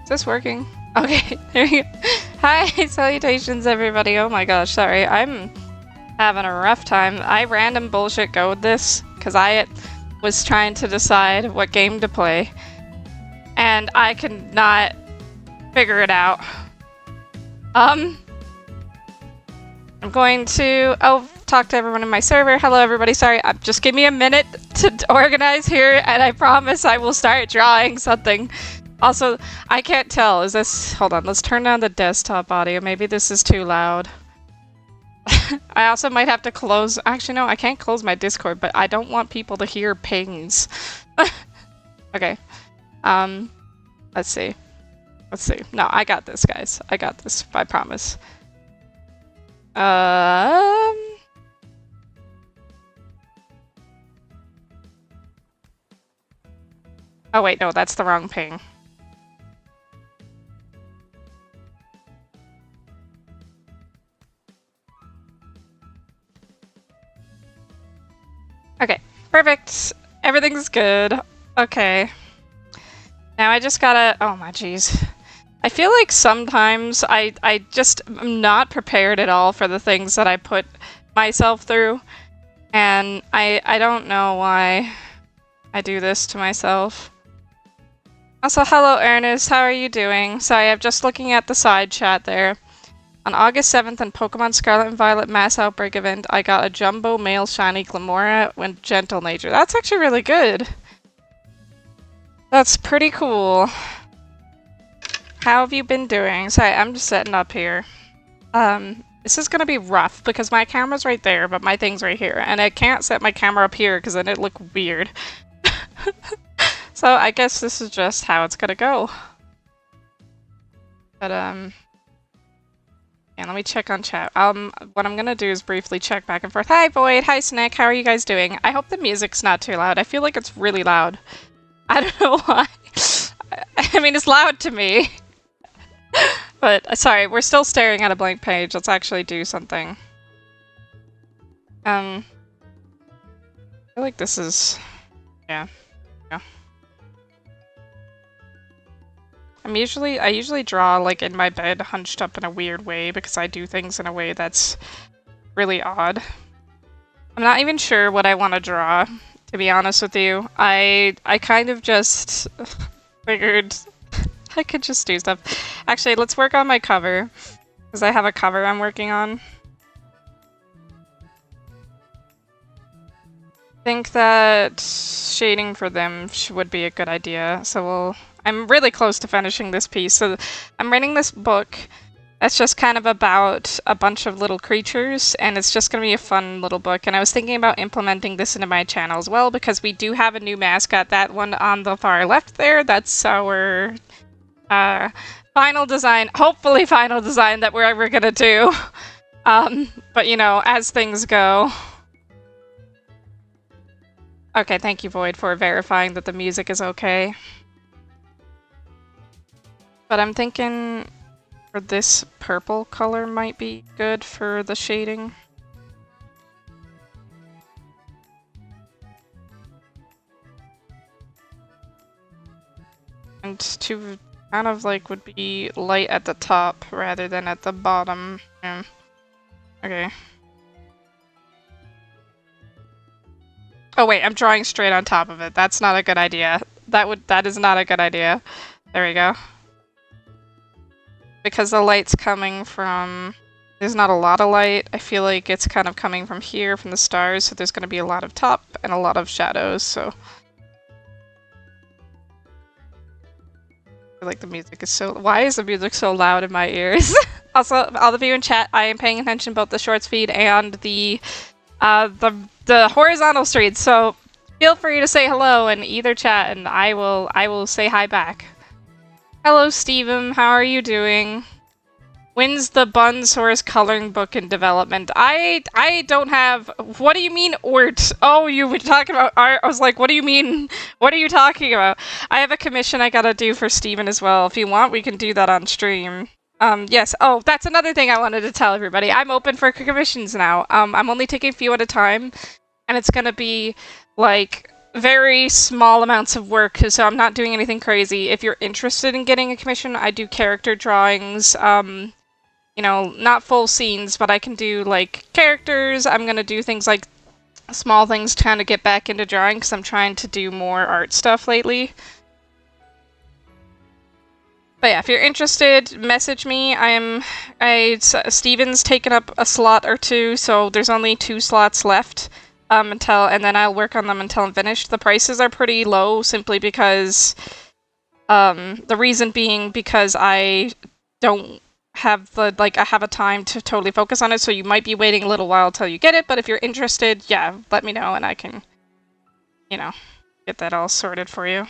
Is this working? Okay, there you go. Hi, salutations everybody. Oh my gosh, sorry. I'm having a rough time. I random bullshit go'd this because I was trying to decide what game to play. And I could not figure it out. I'm going to talk to everyone in my server. Hello everybody, sorry, just give me a minute to organize here and I promise I will start drawing something. Also, I can't tell, is this, hold on, let's turn down the desktop audio, maybe this is too loud. I also might have to close, actually no, I can't close my Discord, but I don't want people to hear pings. Okay, let's see. No, I got this, guys. I got this, I promise. Oh wait, no, that's the wrong ping. Okay, perfect. Everything's good. Okay. Now I just gotta... oh my jeez. I feel like sometimes I just am not prepared at all for the things that I put myself through. And I don't know why I do this to myself. Also, hello Ernest, how are you doing? Sorry, I'm just looking at the side chat there. On August 7th in Pokemon Scarlet and Violet Mass Outbreak event, I got a Jumbo Male Shiny Glamora with Gentle Nature. That's actually really good. That's pretty cool. How have you been doing? Sorry, I'm just setting up here. This is gonna be rough because my camera's right there, but my thing's right here. And I can't set my camera up here because then it'd look weird. So I guess this is just how it's gonna go. But, yeah, let me check on chat. What I'm gonna do is briefly check back and forth. Hi Void, hi Snack, how are you guys doing? I hope the music's not too loud. I feel like it's really loud. I don't know why. I mean, it's loud to me. But, sorry, we're still staring at a blank page. Let's actually do something. I feel like this is... yeah. I usually draw like in my bed hunched up in a weird way because I do things in a way that's really odd. I'm not even sure what I want to draw, to be honest with you. I kind of just figured I could just do stuff. Actually, let's work on my cover because I have a cover I'm working on. I think that shading for them would be a good idea, so I'm really close to finishing this piece. So I'm writing this book that's just kind of about a bunch of little creatures, and it's just going to be a fun little book. And I was thinking about implementing this into my channel as well, because we do have a new mascot, that one on the far left there. That's our final design, hopefully final design that we're ever going to do. But you know, as things go. Okay, thank you Void for verifying that the music is okay. But I'm thinking for this purple color might be good for the shading. And to kind of like would be light at the top rather than at the bottom. Yeah. Okay. Oh wait, I'm drawing straight on top of it. That's not a good idea. That is not a good idea. There we go. Because the light's coming from... there's not a lot of light. I feel like it's kind of coming from here, from the stars, so there's going to be a lot of top and a lot of shadows, so... I feel like the music is so... why is the music so loud in my ears? Also, all of you in chat, I am paying attention both the shorts feed and the horizontal streams, so feel free to say hello in either chat and I will say hi back. Hello Steven, how are you doing? When's the Bunnisaurus coloring book in development? I don't have... what do you mean art? Oh, you were talking about art. I was like, what do you mean? What are you talking about? I have a commission I gotta do for Steven as well. If you want, we can do that on stream. Yes. Oh, that's another thing I wanted to tell everybody. I'm open for commissions now. I'm only taking a few at a time, and it's gonna be like very small amounts of work, so I'm not doing anything crazy. If you're interested in getting a commission, I do character drawings, you know, not full scenes, but I can do, like, characters. I'm gonna do things like small things trying to get back into drawing, because I'm trying to do more art stuff lately. But yeah, if you're interested, message me. Steven's taken up a slot or two, so there's only 2 slots left. And then I'll work on them until I'm finished. The prices are pretty low simply because, the reason being because I don't have I have a time to totally focus on it, so you might be waiting a little while till you get it, but if you're interested, yeah, let me know and I can, you know, get that all sorted for you.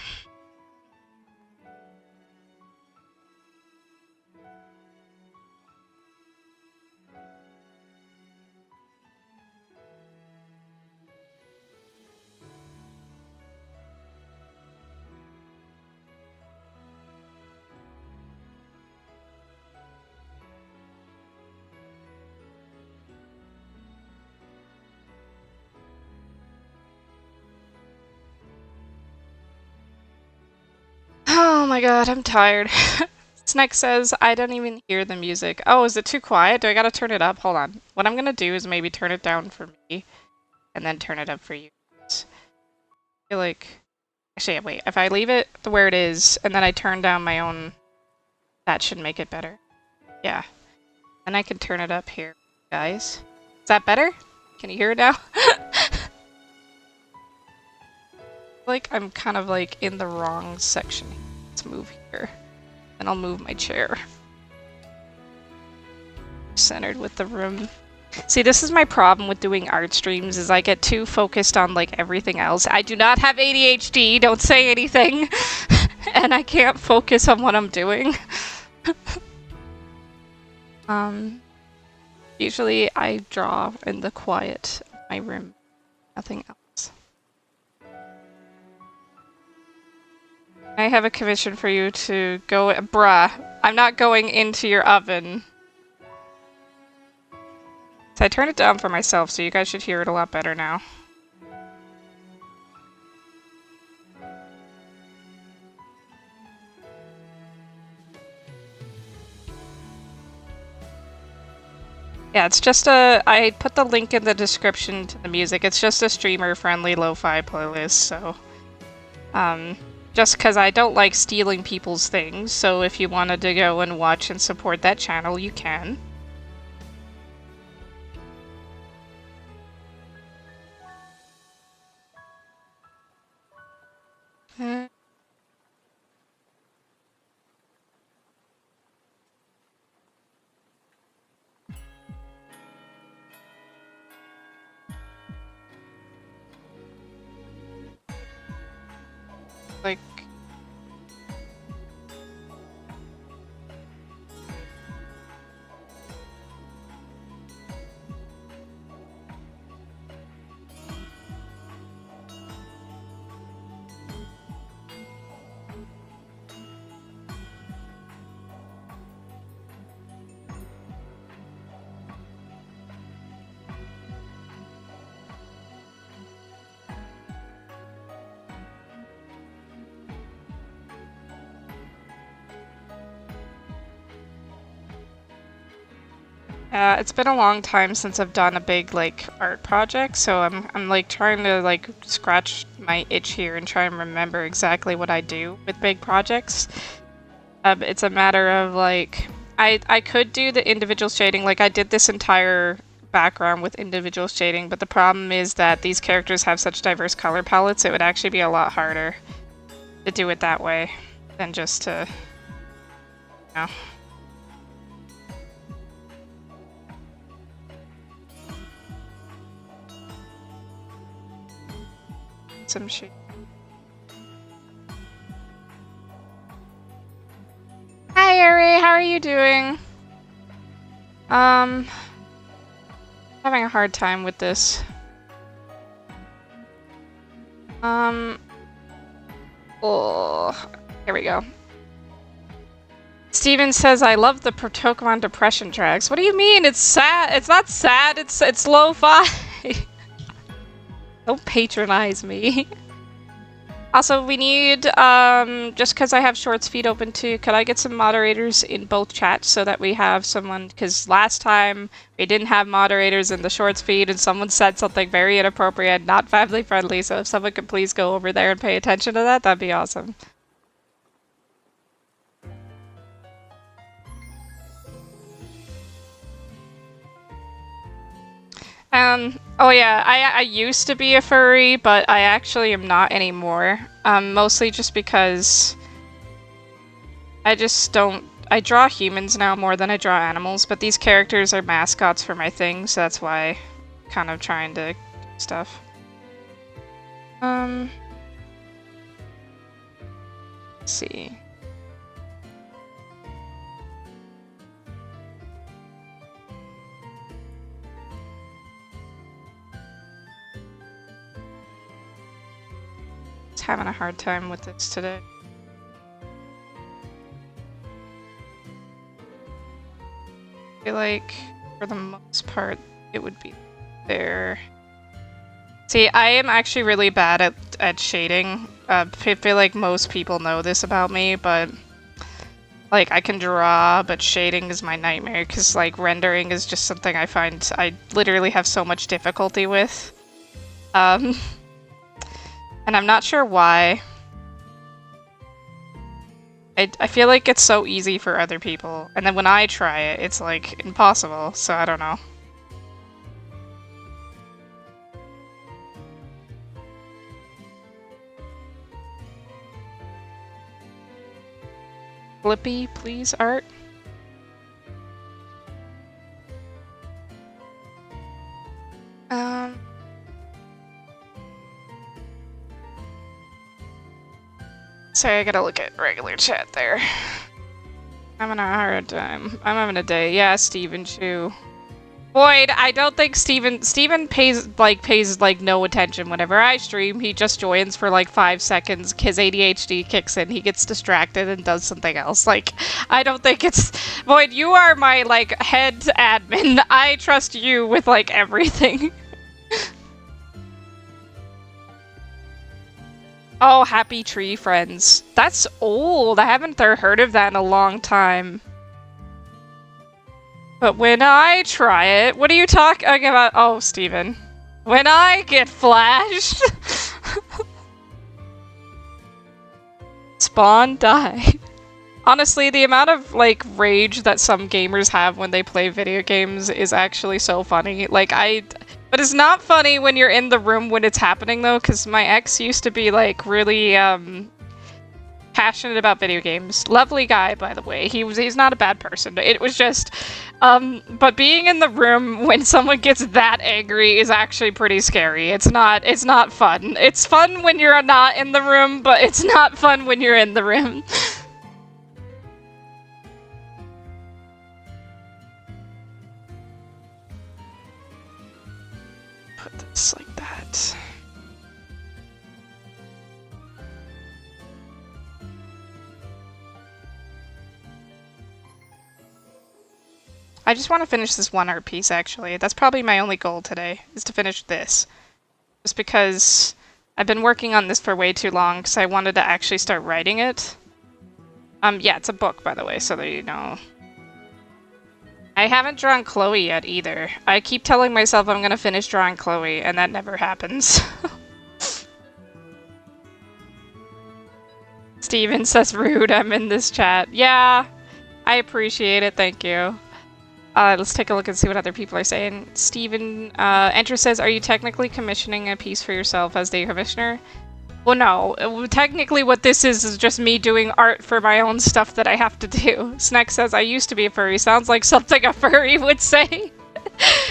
Oh my god, I'm tired. Snack says, I don't even hear the music. Oh, is it too quiet? Do I gotta turn it up? Hold on. What I'm gonna do is maybe turn it down for me, and then turn it up for you. I feel like... Actually, wait. If I leave it where it is, and then I turn down my own... That should make it better. Yeah. And I can turn it up here, guys. Is that better? Can you hear it now? Like I'm kind of like in the wrong section. Let's move here. And I'll move my chair. Centered with the room. See, this is my problem with doing art streams, is I get too focused on like everything else. I do not have ADHD, don't say anything. And I can't focus on what I'm doing. Usually I draw in the quiet of my room. Nothing else. I have a commission for you to go... Bruh, I'm not going into your oven. So I turned it down for myself, so you guys should hear it a lot better now. Yeah, it's just a... I put the link in the description to the music. It's just a streamer-friendly lo-fi playlist, so... just because I don't like stealing people's things, so if you wanted to go and watch and support that channel, you can. Like... it's been a long time since I've done a big, like, art project, so I'm like, trying to, like, scratch my itch here and try and remember exactly what I do with big projects. It's a matter of, like, I could do the individual shading, like, I did this entire background with individual shading, but the problem is that these characters have such diverse color palettes, it would actually be a lot harder to do it that way than just to, you know... some shit. Hi Ari, how are you doing? Having a hard time with this. Oh, here we go. Steven says, I love the Pokemon depression tracks. What do you mean? It's sad. It's not sad. It's lo-fi. Don't patronize me. Also, we need, just because I have Shorts feed open too, could I get some moderators in both chats so that we have someone, because last time we didn't have moderators in the Shorts feed and someone said something very inappropriate, not family friendly, so if someone could please go over there and pay attention to that, that'd be awesome. Oh yeah, I used to be a furry, but I actually am not anymore. Mostly just because I just don't... I draw humans now more than I draw animals, but these characters are mascots for my thing, so that's why I'm kind of trying to do stuff. Let's see. Having a hard time with this today. I feel like, for the most part, it would be there. See, I am actually really bad at shading. I feel like most people know this about me, but like, I can draw, but shading is my nightmare, because like, rendering is just something I find I literally have so much difficulty with. And I'm not sure why. I feel like it's so easy for other people, and then when I try it, it's like impossible, so I don't know. Flippy, please, art. Sorry, I gotta look at regular chat there. I'm having a hard time. I'm having a day. Yeah, Steven too. Boyd, I don't think Steven pays no attention whenever I stream. He just joins for like 5 seconds. His ADHD kicks in. He gets distracted and does something else. Like, I don't think it's... Boyd, you are my like head admin. I trust you with like everything. Oh, Happy Tree Friends. That's old. I haven't heard of that in a long time. But when I try it... What are you talking about? Oh, Steven. When I get flashed... Spawn die. Honestly, the amount of, like, rage that some gamers have when they play video games is actually so funny. Like, But it's not funny when you're in the room when it's happening, though, because my ex used to be, like, really, passionate about video games. Lovely guy, by the way. He's not a bad person. It was just, but being in the room when someone gets that angry is actually pretty scary. It's not fun. It's fun when you're not in the room, but it's not fun when you're in the room. Put this like that. I just want to finish this one art piece, actually. That's probably my only goal today, is to finish this. Just because I've been working on this for way too long, because I wanted to actually start writing it. Yeah, it's a book, by the way, so that you know. I haven't drawn Chloe yet, either. I keep telling myself I'm gonna finish drawing Chloe, and that never happens. Steven says rude, I'm in this chat. Yeah, I appreciate it, thank you. Let's take a look and see what other people are saying. Steven, Enter says, are you technically commissioning a piece for yourself as the commissioner? Well, no. Technically what this is just me doing art for my own stuff that I have to do. Snack says, I used to be a furry. Sounds like something a furry would say.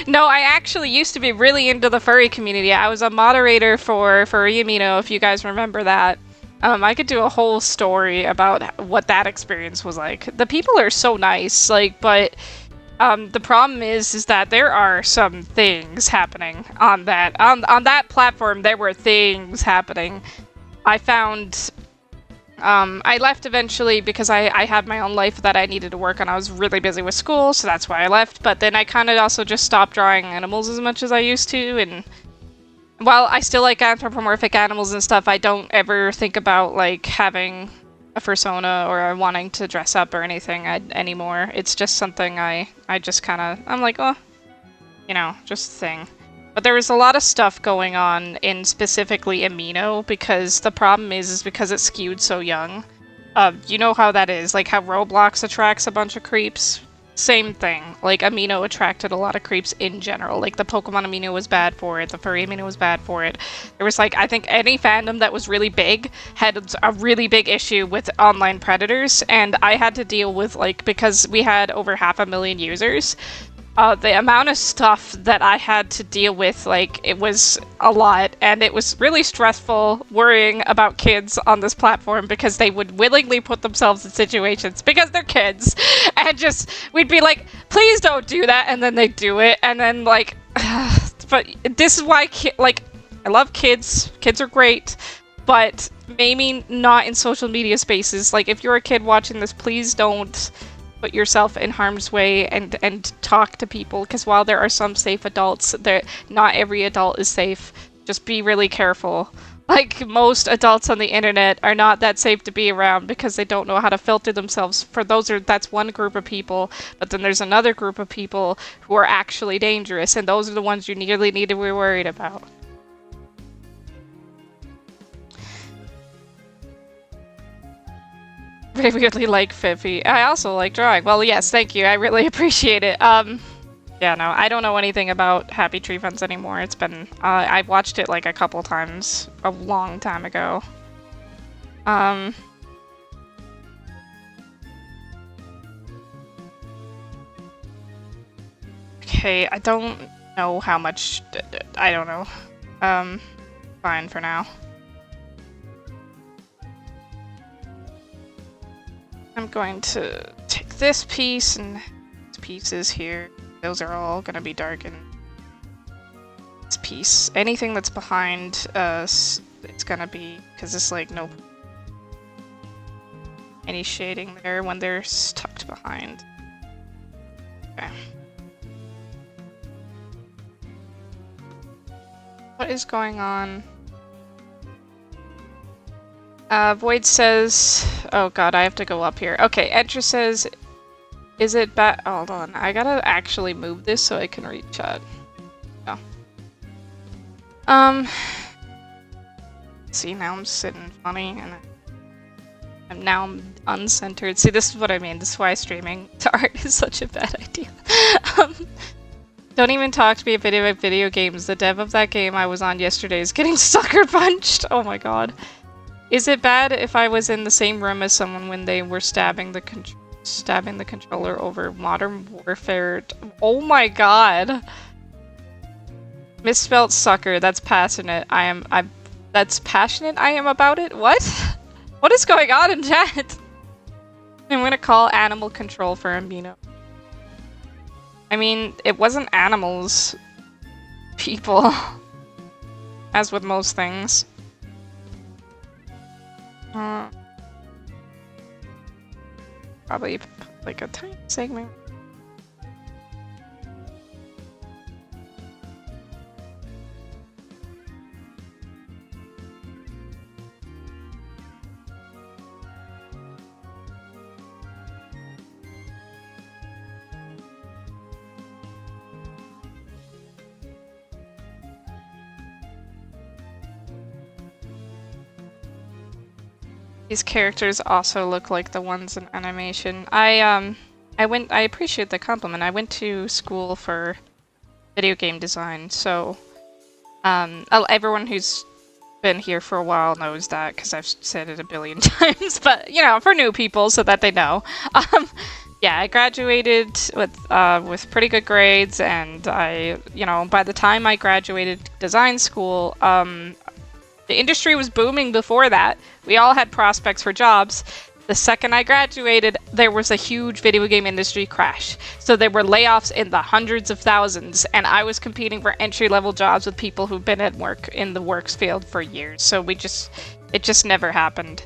No, I actually used to be really into the furry community. I was a moderator for Furry Amino, if you guys remember that. I could do a whole story about what that experience was like. The people are so nice, like, but... the problem is that there are some things happening on that. On that platform, there were things happening. I found... I left eventually because I had my own life that I needed to work on. I was really busy with school, so that's why I left. But then I kind of also just stopped drawing animals as much as I used to, and while I still like anthropomorphic animals and stuff, I don't ever think about like having a persona or wanting to dress up or anything anymore. It's just something I just kind of, I'm like, oh, you know, just a thing. But there was a lot of stuff going on in specifically Amino, because the problem is because it's skewed so young. You know how that is, like how Roblox attracts a bunch of creeps? Same thing. Like, Amino attracted a lot of creeps in general. Like, the Pokemon Amino was bad for it, the furry Amino was bad for it. There was, like, I think any fandom that was really big had a really big issue with online predators, and I had to deal with, like, because we had over 500,000 users, the amount of stuff that I had to deal with, like, it was a lot, and it was really stressful worrying about kids on this platform because they would willingly put themselves in situations because they're kids, and just, we'd be like, please don't do that, and then they do it, and then, like, but this is why, like, I love kids are great, but maybe not in social media spaces. Like, if you're a kid watching this, please don't put yourself in harm's way and talk to people, because while there are some safe adults, not every adult is safe. Just be really careful. Like, most adults on the internet are not that safe to be around because they don't know how to filter themselves. That's one group of people, but then there's another group of people who are actually dangerous, and those are the ones you really need to be worried about. I really like Fifi. I also like drawing. Well, yes, thank you. I really appreciate it. Yeah, no, I don't know anything about Happy Tree Friends anymore. It's been, I watched it like a couple times a long time ago. Okay, I don't know how much, I don't know. Fine for now. I'm going to take this piece and these pieces here. Those are all going to be darkened. This piece, anything that's behind us, it's going to be, because it's like no any shading there when they're tucked behind. Okay. What is going on? Void says, oh god, I have to go up here. Okay, Entra says, is it bad? Hold on, I gotta actually move this so I can read chat. Oh. See, now I'm sitting funny, and I'm uncentered. See, this is what I mean. This is why streaming to art is such a bad idea. Don't even talk to me about video games. The dev of that game I was on yesterday is getting sucker punched. Oh my god. Is it bad if I was in the same room as someone when they were stabbing the controller over Modern Warfare? Oh my god. Misspelled sucker. That's passionate. That's passionate I am about it? What? What is going on in chat? I'm gonna call animal control for Ambino. I mean, it wasn't animals. People. As with most things. Probably like a tiny segment. These characters also look like the ones in animation. I appreciate the compliment. I went to school for video game design, so everyone who's been here for a while knows that because I've said it a billion times, but you know, for new people so that they know. Yeah, I graduated with pretty good grades, and by the time I graduated design school, the industry was booming before that. We all had prospects for jobs. The second I graduated, there was a huge video game industry crash. So there were layoffs in the hundreds of thousands, and I was competing for entry-level jobs with people who've been at work in the works field for years. So it just never happened.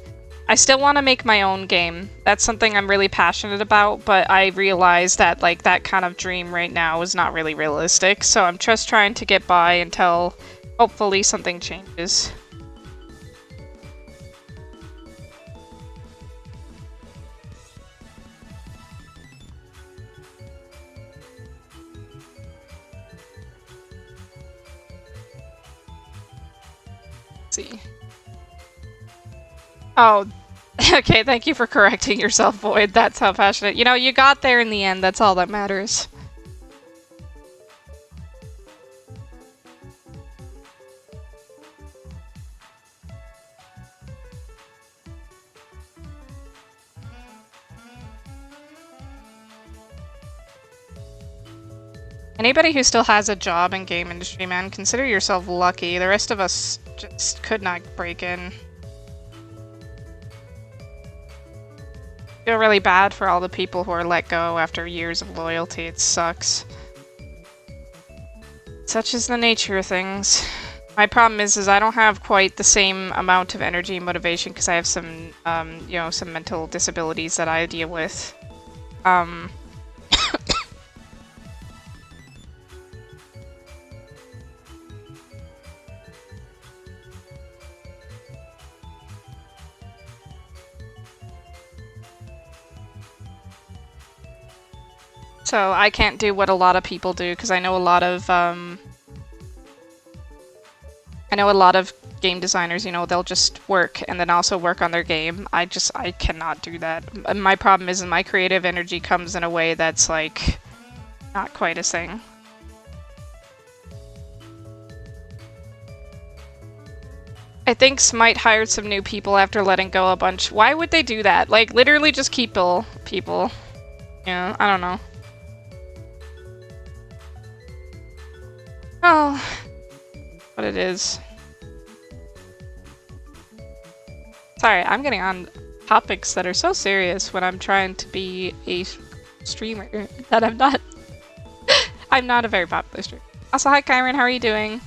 I still want to make my own game. That's something I'm really passionate about, but I realize that like that kind of dream right now is not really realistic. So I'm just trying to get by until hopefully something changes. See. Oh, okay, thank you for correcting yourself, Void. That's how passionate. You know, you got there in the end, that's all that matters. Anybody who still has a job in game industry, man, consider yourself lucky. The rest of us just could not break in. Feel really bad for all the people who are let go after years of loyalty. It sucks. Such is the nature of things. My problem is I don't have quite the same amount of energy and motivation because I have some, you know, some mental disabilities that I deal with. So I can't do what a lot of people do because I know a lot of game designers, you know, they'll just work and then also work on their game. I cannot do that. My problem is my creative energy comes in a way that's like not quite a thing. I think Smite hired some new people after letting go a bunch. Why would they do that? Like literally just keep people. Yeah, I don't know. Oh, what it is. Sorry, I'm getting on topics that are so serious when I'm trying to be a streamer that I'm not. I'm not a very popular streamer. Also, hi Kyron, how are you doing?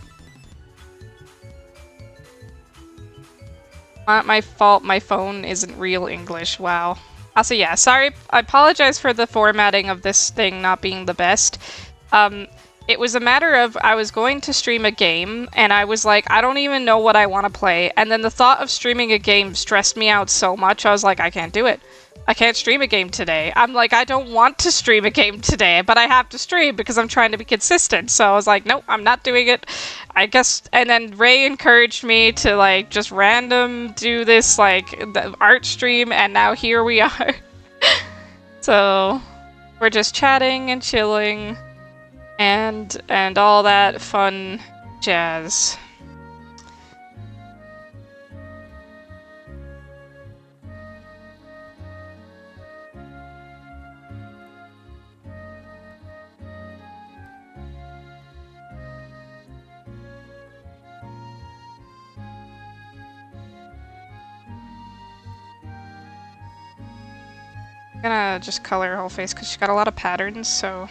Not my fault, my phone isn't real English, wow. Also, yeah, sorry, I apologize for the formatting of this thing not being the best. It was a matter of I was going to stream a game, and I was like, I don't even know what I want to play. And then the thought of streaming a game stressed me out so much, I was like, I can't do it. I can't stream a game today. I'm like, I don't want to stream a game today, but I have to stream because I'm trying to be consistent. So I was like, nope, I'm not doing it. I guess, and then Ray encouraged me to like just random do this like the art stream, and now here we are. So we're just chatting and chilling. And all that fun jazz. I'm gonna just color her whole face because she's got a lot of patterns, so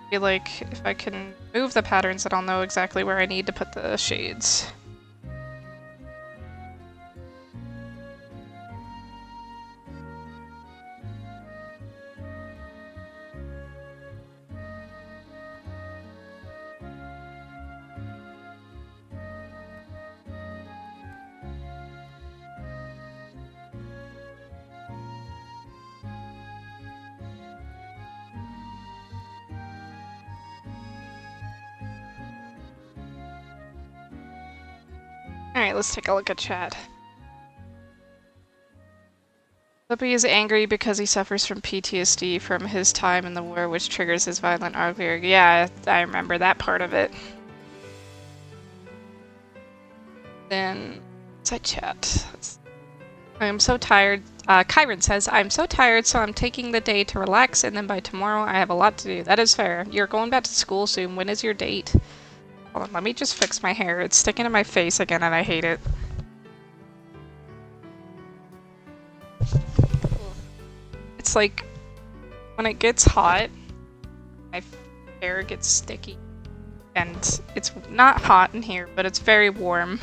I feel like if I can move the patterns, then I'll know exactly where I need to put the shades. Alright, let's take a look at chat. Flippy is angry because he suffers from PTSD from his time in the war, which triggers his violent arguer. Yeah, I remember that part of it. Then, side chat. I am so tired. Kyron says, I'm so tired, so I'm taking the day to relax, and then by tomorrow I have a lot to do. That is fair. You're going back to school soon. When is your date? Hold on, let me just fix my hair. It's sticking to my face again, and I hate it. It's like, when it gets hot, my hair gets sticky. And it's not hot in here, but it's very warm.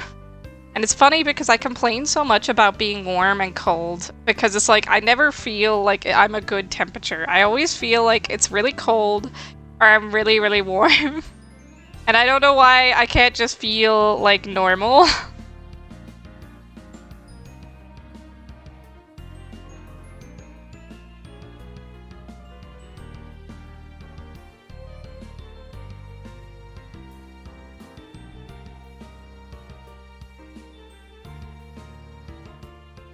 And it's funny because I complain so much about being warm and cold, because it's like, I never feel like I'm a good temperature. I always feel like it's really cold, or I'm really, really warm. And I don't know why I can't just feel like normal.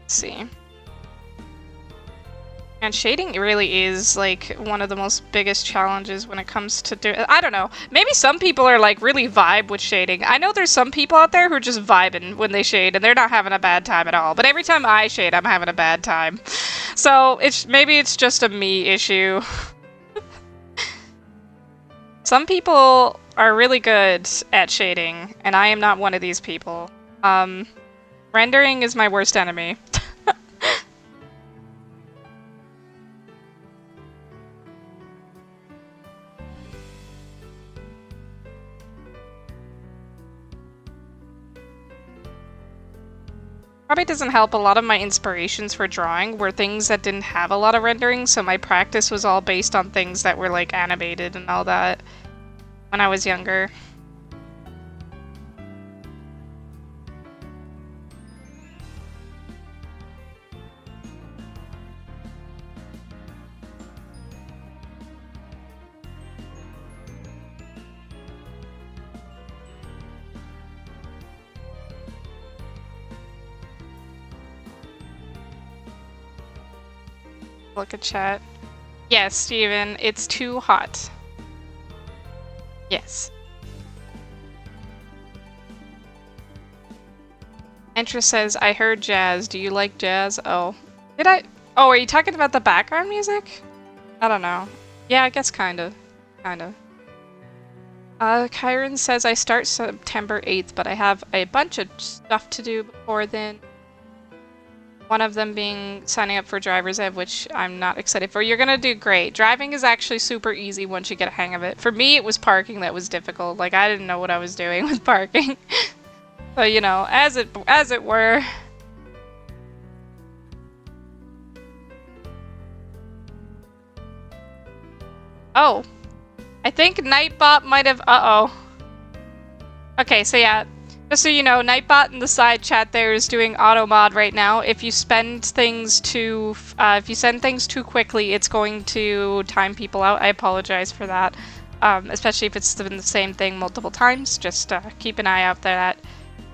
Let's see. And shading really is like one of the most biggest challenges when it comes to I don't know. Maybe some people are like really vibe with shading. I know there's some people out there who are just vibing when they shade and they're not having a bad time at all. But every time I shade, I'm having a bad time. So maybe it's just a me issue. Some people are really good at shading, and I am not one of these people. Rendering is my worst enemy. Probably doesn't help. A lot of my inspirations for drawing were things that didn't have a lot of rendering, so my practice was all based on things that were like animated and all that when I was younger. Look at chat. Yes, Steven, it's too hot. Yes. Entra says, I heard jazz. Do you like jazz? Oh. Did I? Oh, are you talking about the background music? I don't know. Yeah, I guess kinda. Kinda. Kyron says, I start September 8th, but I have a bunch of stuff to do before then. One of them being signing up for driver's ed, which I'm not excited for. You're gonna do great. Driving is actually super easy once you get a hang of it. For me, it was parking that was difficult. Like, I didn't know what I was doing with parking. So, you know, as it were. Oh. I think Nightbot might have... Uh-oh. Okay, so yeah. Just so you know, Nightbot in the side chat there is doing auto mod right now. If you send things too quickly, it's going to time people out. I apologize for that. Especially if it's been the same thing multiple times. Just keep an eye out that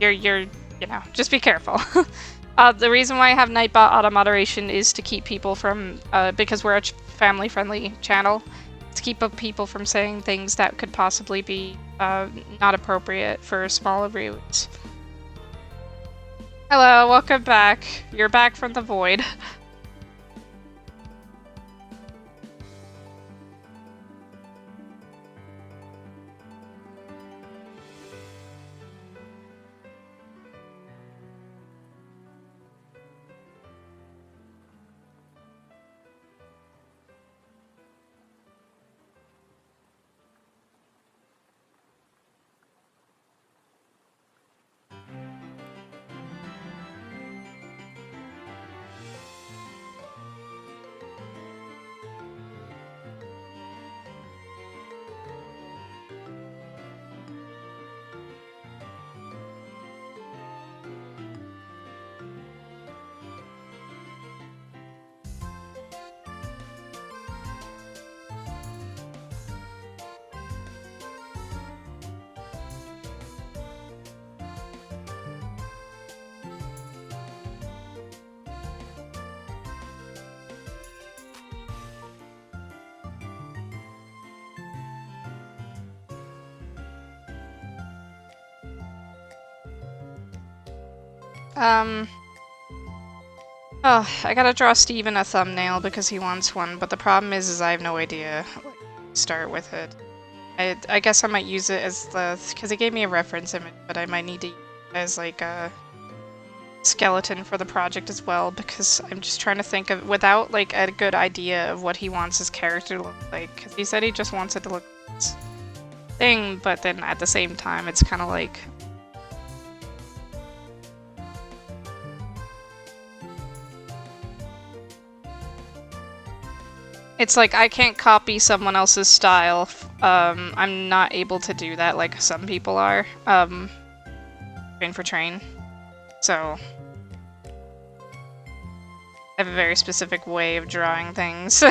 you're you know, just be careful. The reason why I have Nightbot auto moderation is to keep people from because we're a family-friendly channel. To keep up people from saying things that could possibly be not appropriate for smaller viewers. Hello, welcome back. You're back from the void. Oh, I gotta draw Steven a thumbnail because he wants one, but the problem is I have no idea where to start with it. I guess I might use it as because he gave me a reference image, but I might need to use it as like a skeleton for the project as well, because I'm just trying to think of, without like a good idea of what he wants his character to look like, because he said he just wants it to look like this thing, but then at the same time it's kind of like... It's like I can't copy someone else's style. I'm not able to do that like some people are. Train for train. So I have a very specific way of drawing things.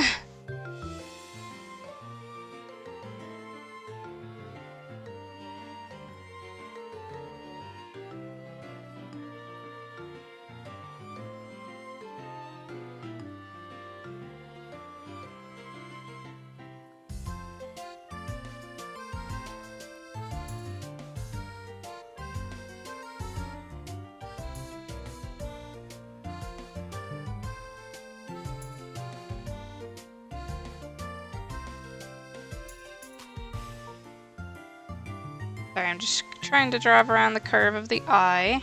Sorry, I'm just trying to drive around the curve of the eye.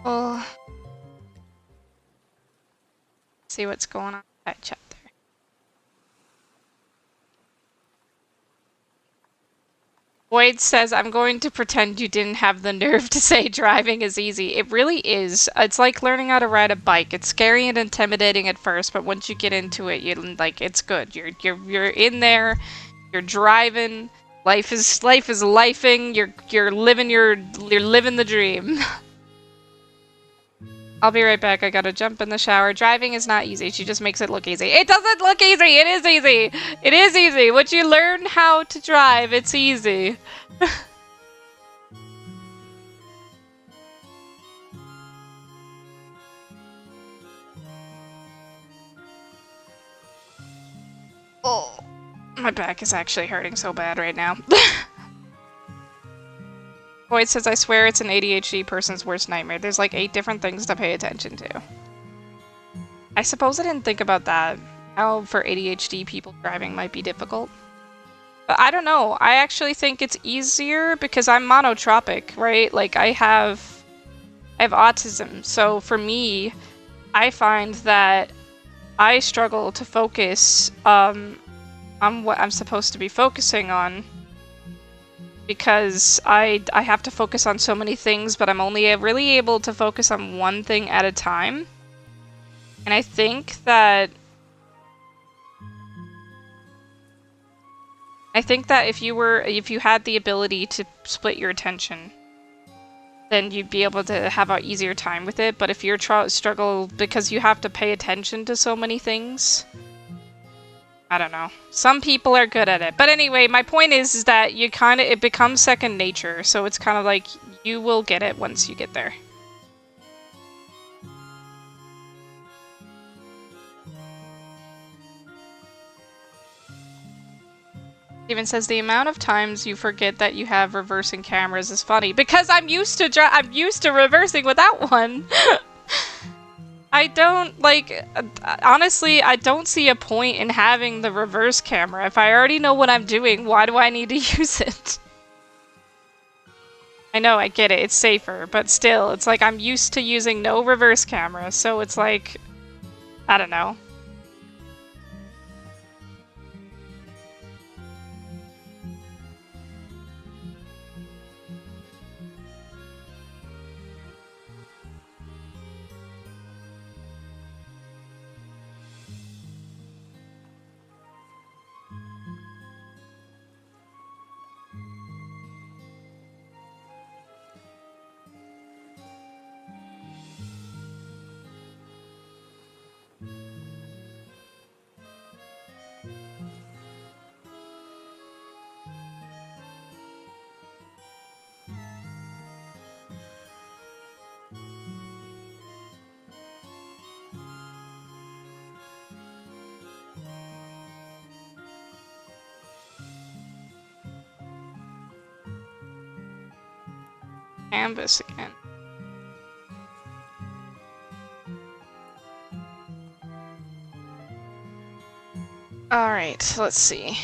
Oh. See what's going on. I chat there. Boyd says, I'm going to pretend you didn't have the nerve to say driving is easy. It really is. It's like learning how to ride a bike. It's scary and intimidating at first, but once you get into it, you like it's good. You're in there. You're driving. Life is lifing. You're living the dream. I'll be right back. I gotta jump in the shower. Driving is not easy. She just makes it look easy. It doesn't look easy. It is easy. It is easy. Once you learn how to drive, it's easy. Oh, my back is actually hurting so bad right now. Boyd says, I swear it's an ADHD person's worst nightmare. There's like 8 different things to pay attention to. I suppose I didn't think about that. How for ADHD people driving might be difficult. But I don't know. I actually think it's easier because I'm monotropic, right? Like I have autism. So for me, I find that I struggle to focus on what I'm supposed to be focusing on. Because I have to focus on so many things, but I'm only really able to focus on one thing at a time. And I think that if you had the ability to split your attention, then you'd be able to have an easier time with it. But if you're struggle because you have to pay attention to so many things, I don't know. Some people are good at it. But anyway, my point is that it becomes second nature. So it's kind of like you will get it once you get there. Steven says the amount of times you forget that you have reversing cameras is funny because I'm used to reversing without one. I don't, like, honestly, I don't see a point in having the reverse camera. If I already know what I'm doing, why do I need to use it? I know, I get it, it's safer, but still, it's like I'm used to using no reverse camera, so it's like, I don't know. Canvas again. Alright, let's see.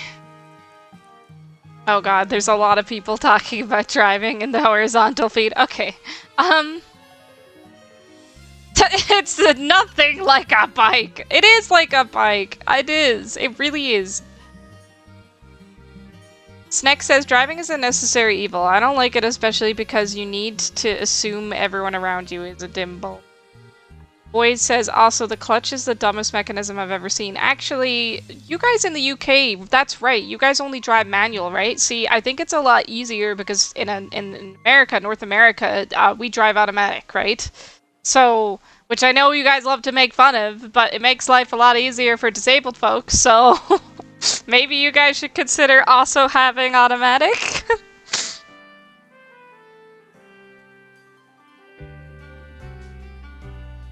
Oh god, there's a lot of people talking about driving in the horizontal feed. Okay. It's nothing like a bike. It is like a bike. It is. It really is. Sneck says, driving is a necessary evil. I don't like it, especially because you need to assume everyone around you is a dim bulb. Boyd says, also, the clutch is the dumbest mechanism I've ever seen. Actually, you guys in the UK, that's right. You guys only drive manual, right? See, I think it's a lot easier because in America, North America, we drive automatic, right? So, which I know you guys love to make fun of, but it makes life a lot easier for disabled folks, so maybe you guys should consider also having automatic.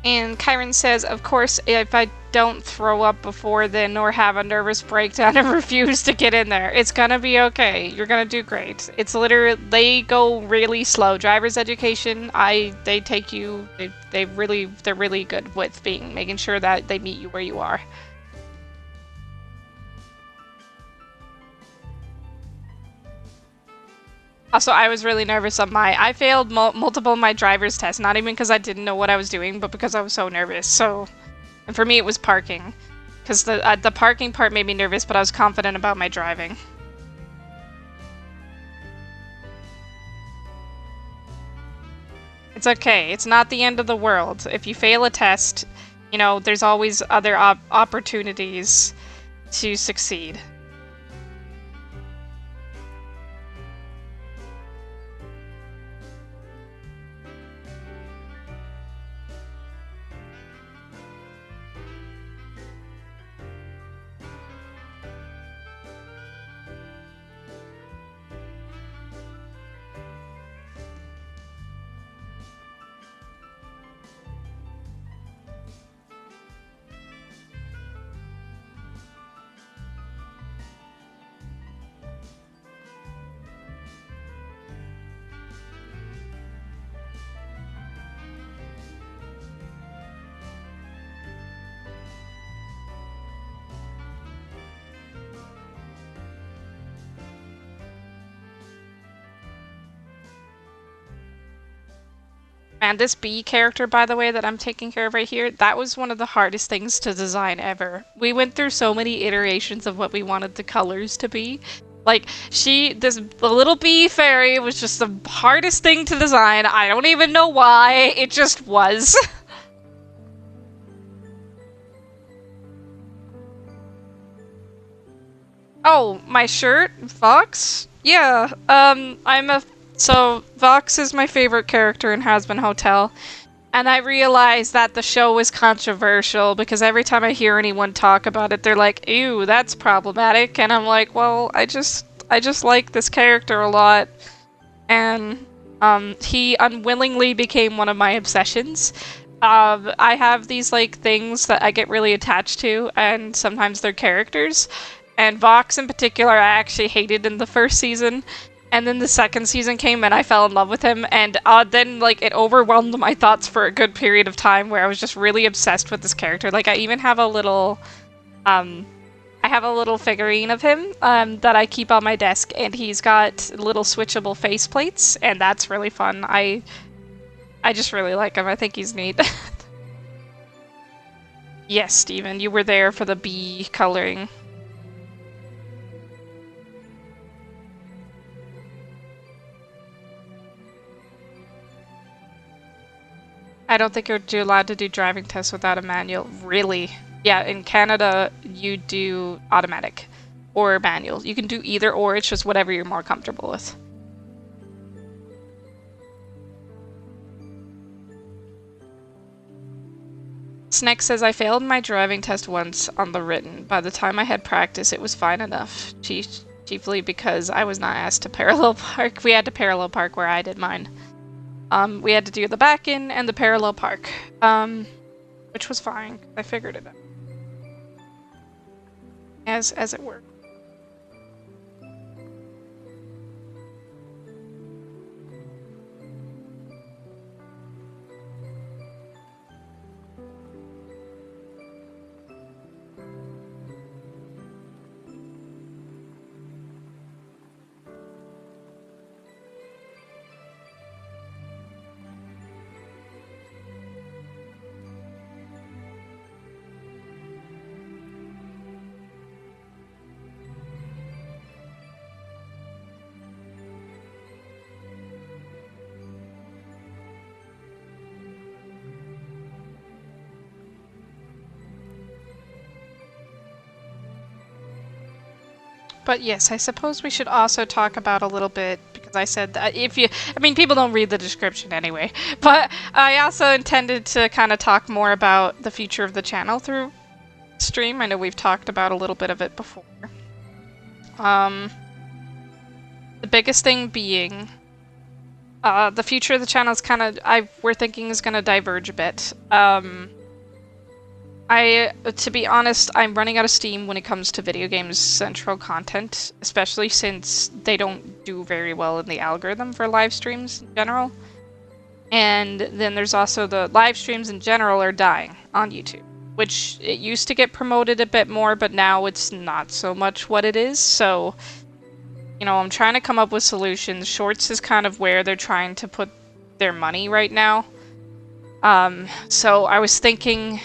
And Kyron says, of course, if I don't throw up before then or have a nervous breakdown and refuse to get in there, it's gonna be okay. You're gonna do great. It's literally, they go really slow. Driver's education, they take you, they're really good with making sure that they meet you where you are. Also, I was really nervous on I failed multiple of my driver's tests, not even because I didn't know what I was doing, but because I was so nervous. So, and for me it was parking. Because the parking part made me nervous, but I was confident about my driving. It's okay. It's not the end of the world. If you fail a test, you know, there's always other opportunities to succeed. And this bee character, by the way, that I'm taking care of right here, that was one of the hardest things to design ever. We went through so many iterations of what we wanted the colors to be. Like, the little bee fairy was just the hardest thing to design. I don't even know why, it just was. Oh, my shirt? Vox? Yeah, so, Vox is my favorite character in Hazbin Hotel, and I realized that the show was controversial because every time I hear anyone talk about it, they're like, ew, that's problematic, and I'm like, well, I just like this character a lot, and, he unwillingly became one of my obsessions. I have these, like, things that I get really attached to, and sometimes they're characters, and Vox in particular I actually hated in the first season. And then the second season came and I fell in love with him, and then, like, it overwhelmed my thoughts for a good period of time where I was just really obsessed with this character. Like, I even have a little, figurine of him, that I keep on my desk, and he's got little switchable faceplates, and that's really fun. I just really like him. I think he's neat. Yes, Steven, you were there for the bee coloring. I don't think you're allowed to do driving tests without a manual. Really? Yeah, in Canada, you do automatic or manual. You can do either or, it's just whatever you're more comfortable with. Sneck says, I failed my driving test once on the written. By the time I had practice, it was fine enough. Chiefly because I was not asked to parallel park. We had to parallel park where I did mine. We had to do the back-in and the parallel park, which was fine. I figured it out. As it were. But yes, I suppose we should also talk about a little bit, because I said that I mean, people don't read the description anyway, but I also intended to kind of talk more about the future of the channel through stream. I know we've talked about a little bit of it before. The biggest thing being, the future of the channel is kind of, we're thinking is going to diverge a bit. To be honest, I'm running out of steam when it comes to video games central content, especially since they don't do very well in the algorithm for live streams in general. And then there's also the live streams in general are dying on YouTube, which it used to get promoted a bit more, but now it's not so much what it is. So, you know, I'm trying to come up with solutions. Shorts is kind of where they're trying to put their money right now. So I was thinking,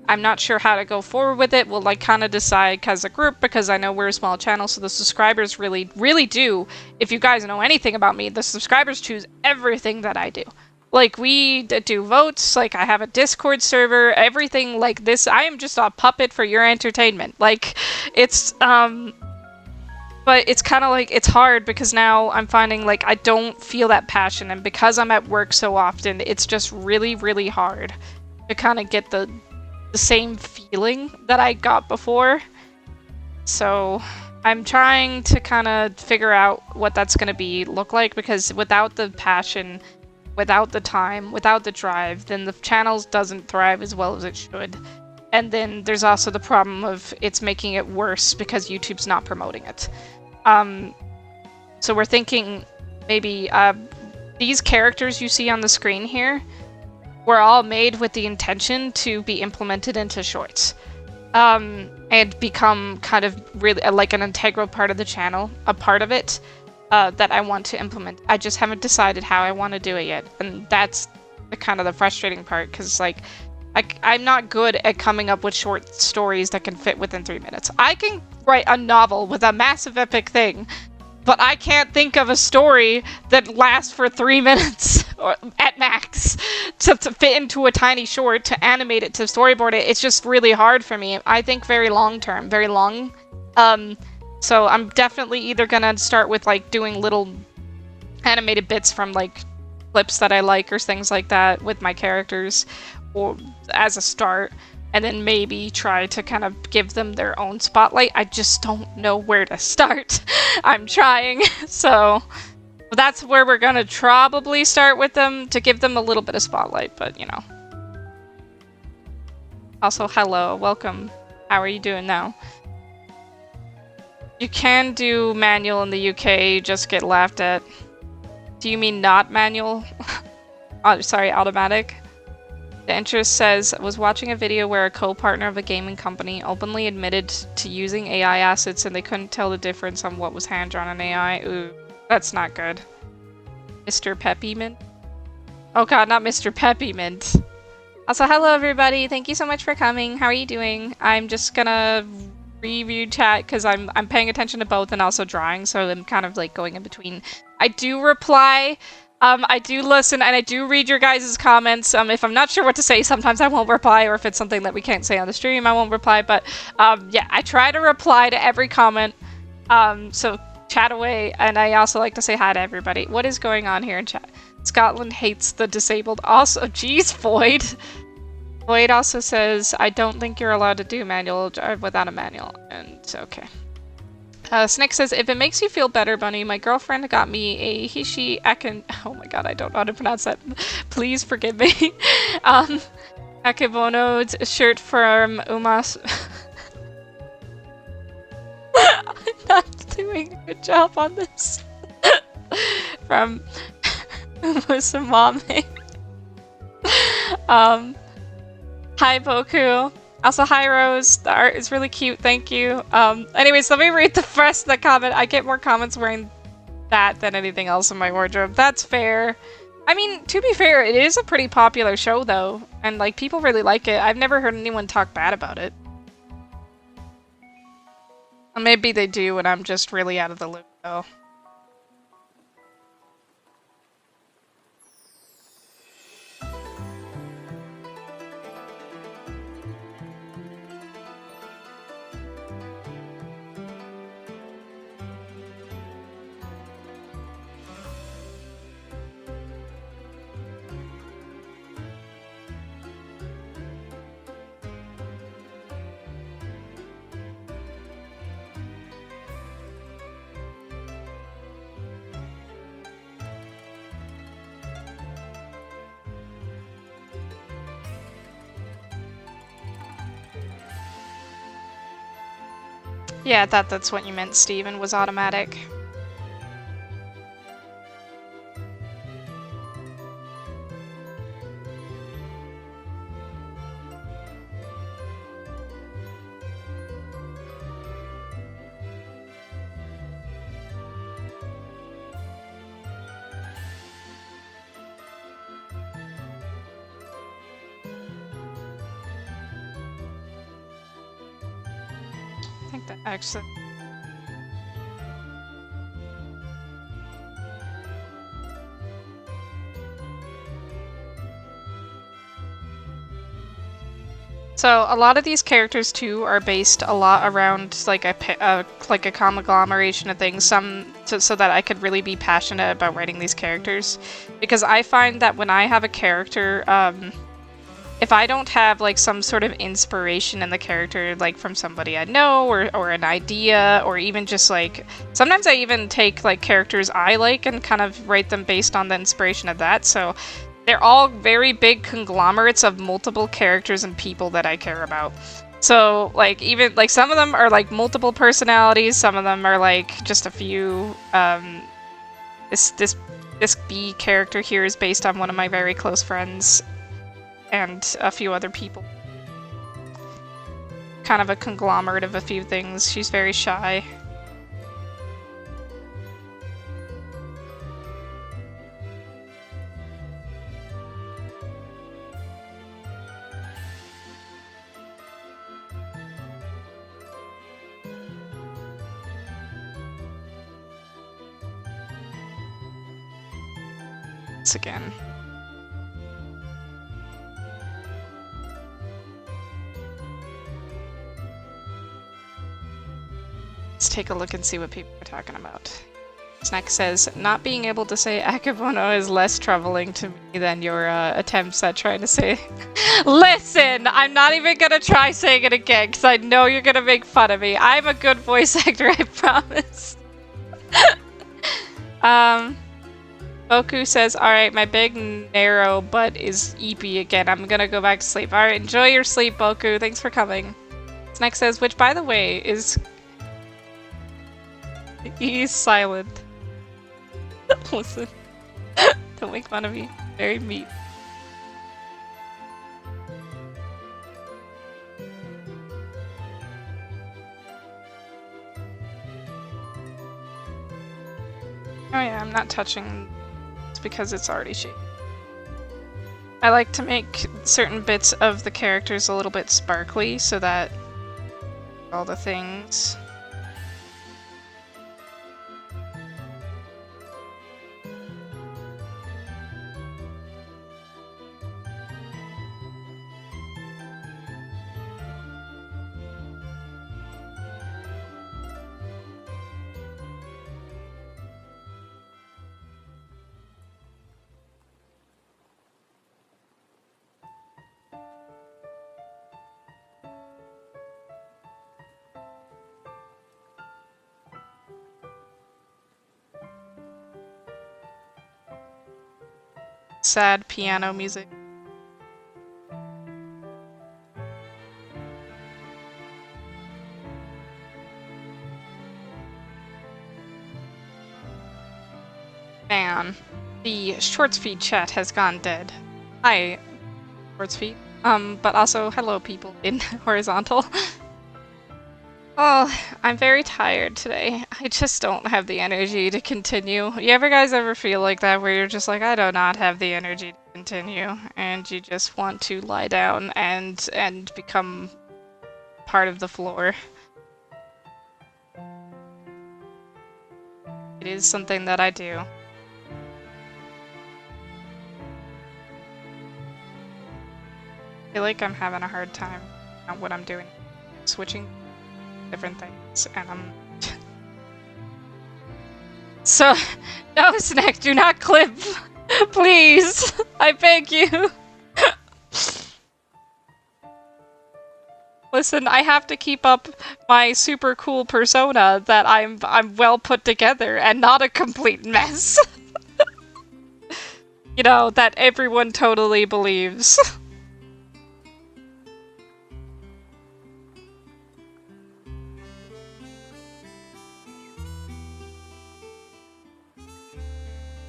I'm not sure how to go forward with it. We'll like kind of decide as a group, because I know we're a small channel, so the subscribers really, really do. If you guys know anything about me, the subscribers choose everything that I do. Like, we do votes, like, I have a Discord server, everything like this. I am just a puppet for your entertainment. Like, it's, but it's kind of like, it's hard because now I'm finding, like, I don't feel that passion, and because I'm at work so often, it's just really, really hard to kind of get the same feeling that I got before. So I'm trying to kind of figure out what that's going to look like, because without the passion, without the time, without the drive, then the channel doesn't thrive as well as it should. And then there's also the problem of it's making it worse because YouTube's not promoting it. So we're thinking maybe these characters you see on the screen here were all made with the intention to be implemented into shorts, and become kind of really like an integral part of the channel, a part of it that I want to implement. I just haven't decided how I want to do it yet, and that's the frustrating part, because like I'm not good at coming up with short stories that can fit within 3 minutes. I can write a novel with a massive epic thing, but I can't think of a story that lasts for 3 minutes or at max to fit into a tiny short, to animate it, to storyboard it. It's just really hard for me. I think very long term, very long. So I'm definitely either gonna start with like doing little animated bits from like clips that I like or things like that with my characters, or as a start, and then maybe try to kind of give them their own spotlight. I just don't know where to start. I'm trying. So that's where we're gonna probably start with them, to give them a little bit of spotlight, but you know. Also, hello, welcome. How are you doing now? You can do manual in the UK, you just get laughed at. Do you mean not manual? Oh, sorry, automatic. The interest says, was watching a video where a co-partner of a gaming company openly admitted to using AI assets and they couldn't tell the difference on what was hand-drawn and AI. Ooh, that's not good. Mr. Peppymint? Oh god, not Mr. Peppymint. Also, hello everybody, thank you so much for coming. How are you doing? I'm just gonna review chat because I'm paying attention to both and also drawing, so I'm kind of like going in between. I do reply. I do listen, and I do read your guys' comments. If I'm not sure what to say, sometimes I won't reply, or if it's something that we can't say on the stream, I won't reply, but yeah, I try to reply to every comment, so chat away, and I also like to say hi to everybody. What is going on here in chat? Scotland hates the disabled. Also, geez, Void. Void also says, I don't think you're allowed to do manual drive without a manual, and okay. Snake says, if it makes you feel better, Bunny, my girlfriend got me a Hishi Aken... Oh my god, I don't know how to pronounce that. Please forgive me. Akebono shirt from Umas... I'm not doing a good job on this. From Umasamame. Hi, Boku. Also, hi, Rose. The art is really cute. Thank you. Anyways, let me read the rest of the comment. I get more comments wearing that than anything else in my wardrobe. That's fair. I mean, to be fair, it is a pretty popular show, though. And, like, people really like it. I've never heard anyone talk bad about it. Or maybe they do, and I'm just really out of the loop, though. Yeah, I thought that's what you meant, Steven, was automatic. I think that actually... So a lot of these characters too are based a lot around like a conglomeration of things. So that I could really be passionate about writing these characters, because I find that when I have a character, if I don't have like some sort of inspiration in the character, like from somebody I know or an idea, or even just like sometimes I even take like characters I like and kind of write them based on the inspiration of that. So they're all very big conglomerates of multiple characters and people that I care about. So, like, even, like, some of them are, like, multiple personalities, some of them are, like, just a few. This B character here is based on one of my very close friends and a few other people. Kind of a conglomerate of a few things. She's very shy. Again. Let's take a look and see what people are talking about. Snack says, not being able to say Akabono is less troubling to me than your attempts at trying to say... Listen! I'm not even gonna try saying it again, because I know you're gonna make fun of me. I'm a good voice actor, I promise. Boku says, alright, my big narrow butt is eepy again. I'm gonna go back to sleep. Alright, enjoy your sleep, Boku. Thanks for coming. Snack says, which, by the way, is... He's silent. Listen. Don't make fun of me. Very mean. Oh yeah, I'm not touching... because it's already shaped. I like to make certain bits of the characters a little bit sparkly so that all the things. Sad piano music. Man, the Shorts feed chat has gone dead. Hi, Shorts feed. But also hello people in horizontal. Oh, I'm very tired today. I just don't have the energy to continue. You guys ever feel like that, where you're just like, I do not have the energy to continue, and you just want to lie down and become part of the floor? It is something that I do. I feel like I'm having a hard time on what I'm doing. Switching different things, and I'm... So, no, Snack, do not clip! Please! I beg you! Listen, I have to keep up my super cool persona that I'm well put together and not a complete mess. You know, that everyone totally believes.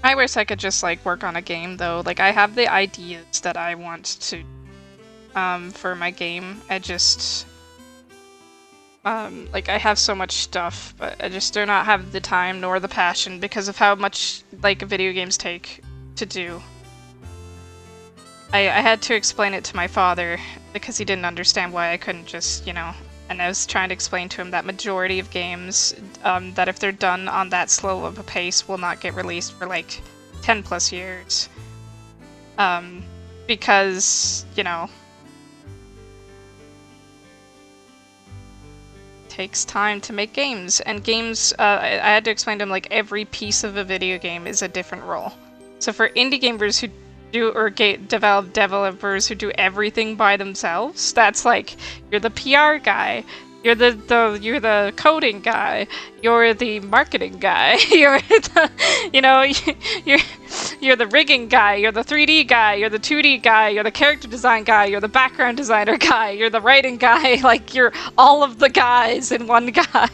I wish I could just like work on a game though. Like I have the ideas that I want to for my game. I just like I have so much stuff, but I just do not have the time nor the passion because of how much like video games take to do. I had to explain it to my father because he didn't understand why I couldn't just, you know, and I was trying to explain to him that majority of games, that if they're done on that slow of a pace, will not get released for like 10 plus years. Because, you know, it takes time to make games, and games, I had to explain to him like every piece of a video game is a different role. So for indie gamers who do, or developers who do everything by themselves, that's like you're the PR guy, you're the coding guy, you're the marketing guy, you're the, you know, you're the rigging guy, you're the 3D guy, you're the 2D guy, you're the character design guy, you're the background designer guy, you're the writing guy, like you're all of the guys in one guy.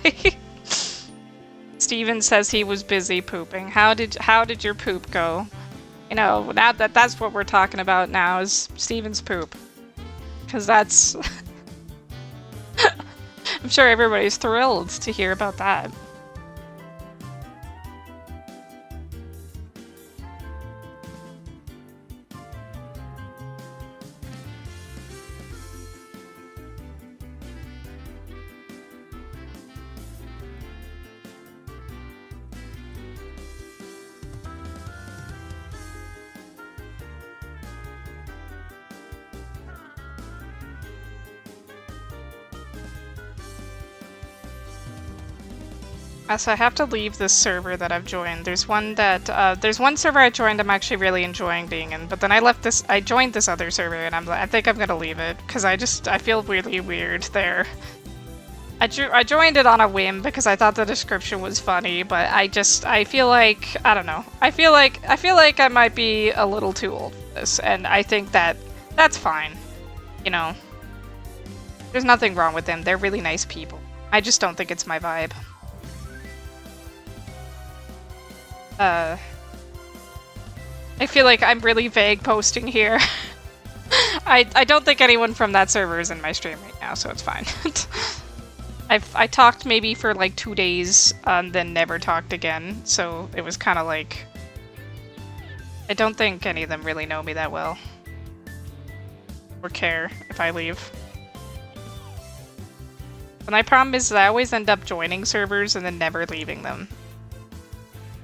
Steven says he was busy pooping. How did your poop go? You know, now that's what we're talking about now is Steven's poop. Because that's... I'm sure everybody's thrilled to hear about that. So I have to leave this server that I've joined. There's one that there's one server I joined I'm actually really enjoying being in, but then I joined this other server and I think I'm gonna leave it because I feel really weird there. I joined it on a whim because I thought the description was funny, but I feel like, I don't know. I feel like I might be a little too old for this, and I think that's fine. You know, there's nothing wrong with them. They're really nice people. I just don't think it's my vibe. I feel like I'm really vague posting here. I don't think anyone from that server is in my stream right now, so it's fine. I talked maybe for like 2 days, then never talked again, so it was kind of like... I don't think any of them really know me that well. Or care if I leave. But my problem is that I always end up joining servers and then never leaving them.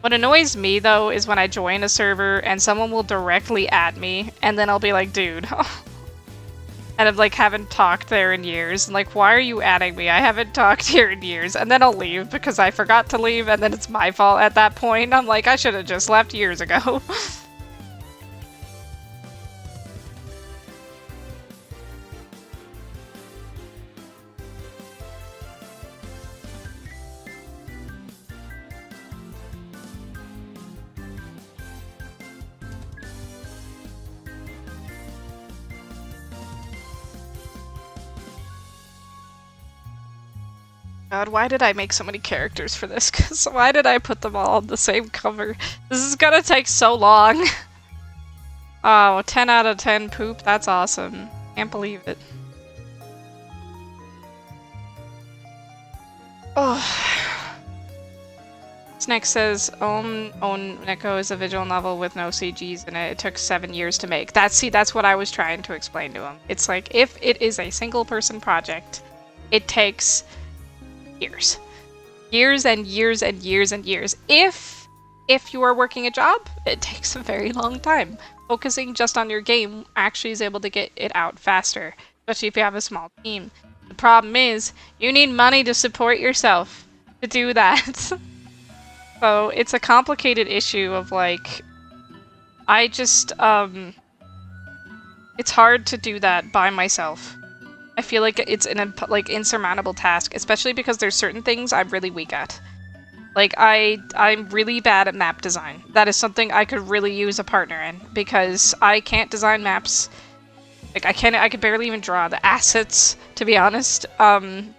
What annoys me, though, is when I join a server and someone will directly at me, and then I'll be like, dude, and I like haven't talked there in years, and like, why are you adding me? I haven't talked here in years, and then I'll leave because I forgot to leave, and then it's my fault at that point. I'm like, I should have just left years ago. God, why did I make so many characters for this? Cause why did I put them all on the same cover? This is gonna take so long. Oh, 10 out of 10 poop. That's awesome. Can't believe it. Oh. Snake says, Own Neko is a visual novel with no CGs in it. It took 7 years to make. That's what I was trying to explain to him. It's like, if it is a single person project, it takes years. Years and years and years and years. If you are working a job, it takes a very long time. Focusing just on your game actually is able to get it out faster, especially if you have a small team. The problem is, you need money to support yourself to do that. So it's a complicated issue of like, I just, it's hard to do that by myself. I feel like it's an insurmountable task, especially because there's certain things I'm really weak at. Like, I'm really bad at map design. That is something I could really use a partner in, because I can't design maps. Like, I could barely even draw the assets, to be honest. I'm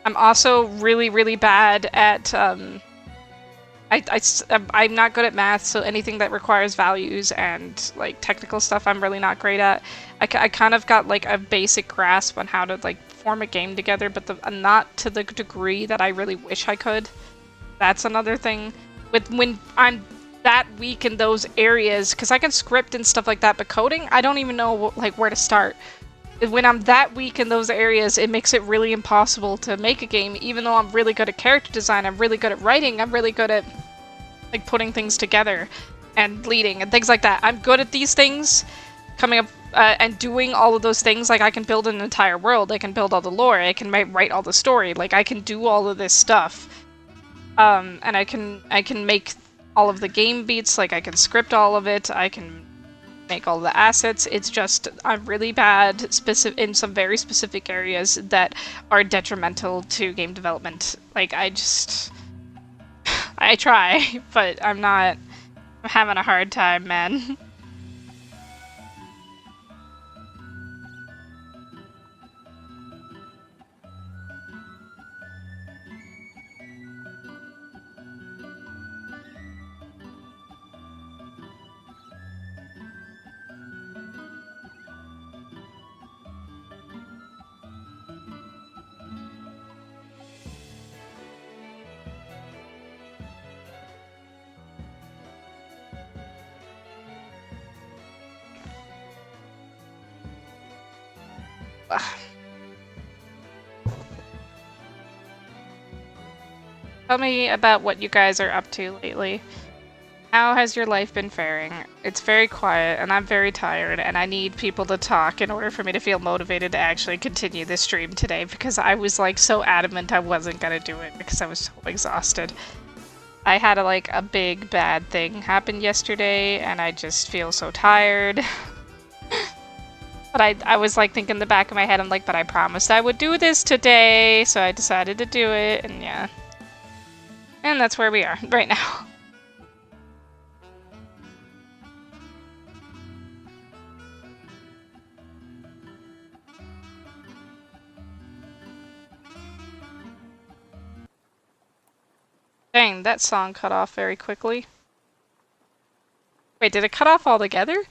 also really, really bad at I'm not good at math, so anything that requires values and like technical stuff, I'm really not great at. I kind of got like a basic grasp on how to like form a game together, but not to the degree that I really wish I could. That's another thing. When I'm that weak in those areas, because I can script and stuff like that, but coding, I don't even know like where to start. When I'm that weak in those areas, it makes it really impossible to make a game, even though I'm really good at character design, I'm really good at writing, I'm really good at like putting things together and leading and things like that. I'm good at these things, coming up and doing all of those things. Like I can build an entire world, I can build all the lore, I can write all the story, like I can do all of this stuff. And I can make all of the game beats, like I can script all of it, I can make all the assets. It's just I'm really bad in some very specific areas that are detrimental to game development. Like I try, but I'm having a hard time, man. Tell me about what you guys are up to lately. How has your life been faring? It's very quiet, and I'm very tired, and I need people to talk in order for me to feel motivated to actually continue this stream today, because I was like so adamant I wasn't gonna do it because I was so exhausted. I had a big bad thing happen yesterday, and I just feel so tired. But I was like thinking in the back of my head, I'm like, but I promised I would do this today, so I decided to do it, and yeah. And that's where we are right now. Dang, that song cut off very quickly. Wait, did it cut off altogether?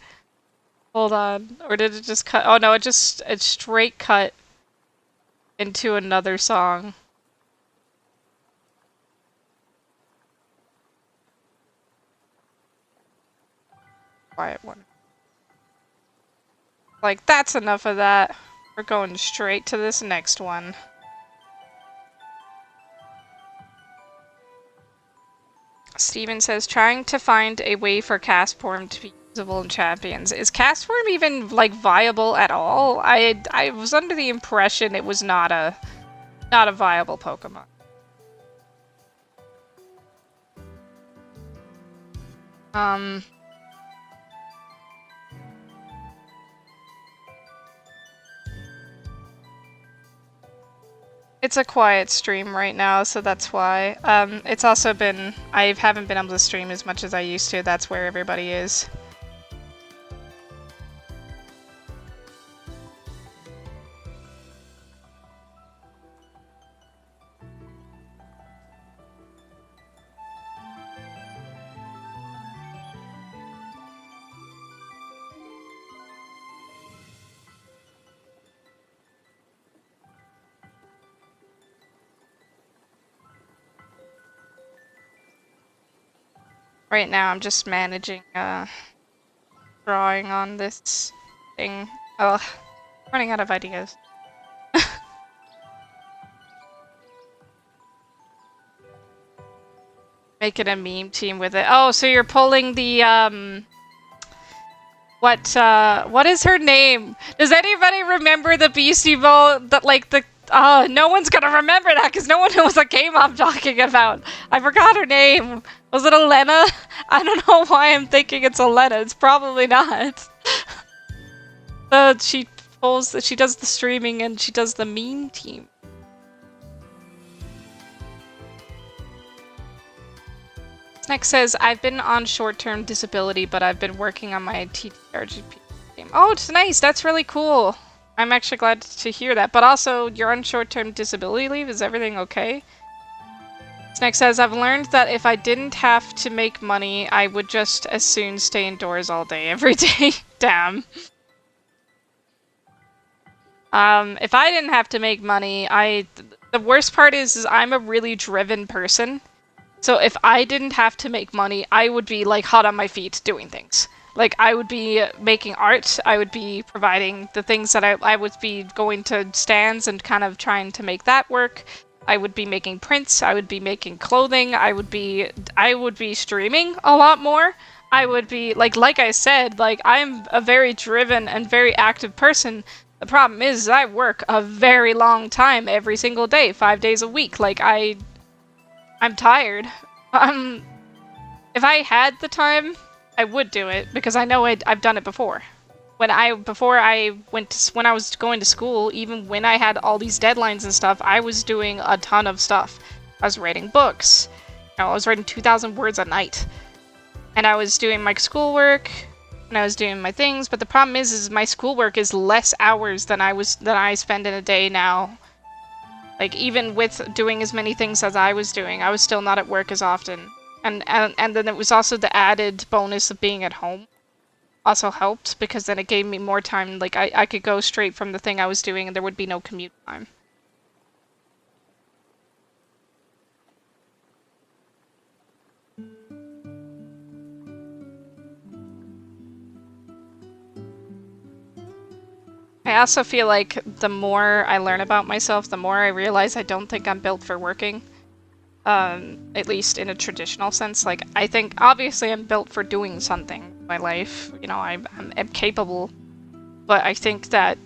Hold on. Or did it just cut? Oh no, it straight cut into another song. Quiet one. Like, that's enough of that. We're going straight to this next one. Steven says, trying to find a way for Castform to be usable in Champions. Is Castform even, like, viable at all? I was under the impression it was not a viable Pokemon. It's a quiet stream right now, so that's why. It's also been... I haven't been able to stream as much as I used to. That's where everybody is. Right now, I'm just managing drawing on this thing. Oh, running out of ideas. Making a meme team with it. Oh, so you're pulling the what is her name? Does anybody remember the Beastie Bowl? That like the no one's gonna remember that because no one knows what game I'm talking about. I forgot her name. Was it Elena? I don't know why I'm thinking it's Elena. It's probably not. She does the streaming and she does the meme team. Next says, I've been on short-term disability, but I've been working on my TTRGP game. Oh, it's nice. That's really cool. I'm actually glad to hear that. But also, you're on short-term disability leave. Is everything okay? Snack says, I've learned that if I didn't have to make money, I would just as soon stay indoors all day, every day. Damn. If I didn't have to make money, the worst part is I'm a really driven person. So if I didn't have to make money, I would be like hot on my feet doing things. Like I would be making art, I would be providing the things that I would be going to stands and kind of trying to make that work. I would be making prints, I would be making clothing, I would be streaming a lot more. I would be like I said, like I'm a very driven and very active person. The problem is I work a very long time every single day, 5 days a week. Like I'm tired. If I had the time, I would do it because I know I've done it before. When I was going to school, even when I had all these deadlines and stuff, I was doing a ton of stuff. I was writing books. You know, I was writing 2,000 words a night, and I was doing my schoolwork, and I was doing my things. But the problem is my schoolwork is less hours than I spend in a day now. Like, even with doing as many things as I was doing, I was still not at work as often. And then it was also the added bonus of being at home also helped, because then it gave me more time. Like, I could go straight from the thing I was doing and there would be no commute time. I also feel like the more I learn about myself, the more I realize I don't think I'm built for working. At least in a traditional sense. Like, I think, obviously I'm built for doing something in my life. You know, I'm capable. But I think that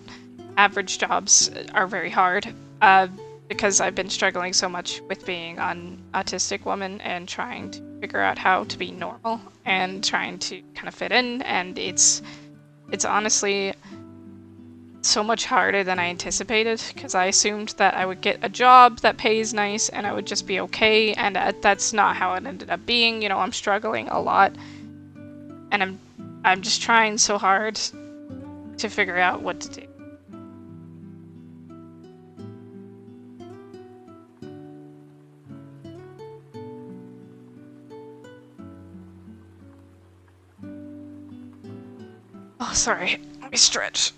average jobs are very hard. Because I've been struggling so much with being an autistic woman and trying to figure out how to be normal and trying to kind of fit in, and it's honestly so much harder than I anticipated, because I assumed that I would get a job that pays nice and I would just be okay, and that's not how it ended up being. You know, I'm struggling a lot, and I'm just trying so hard to figure out what to do. Oh, sorry. Let me stretch.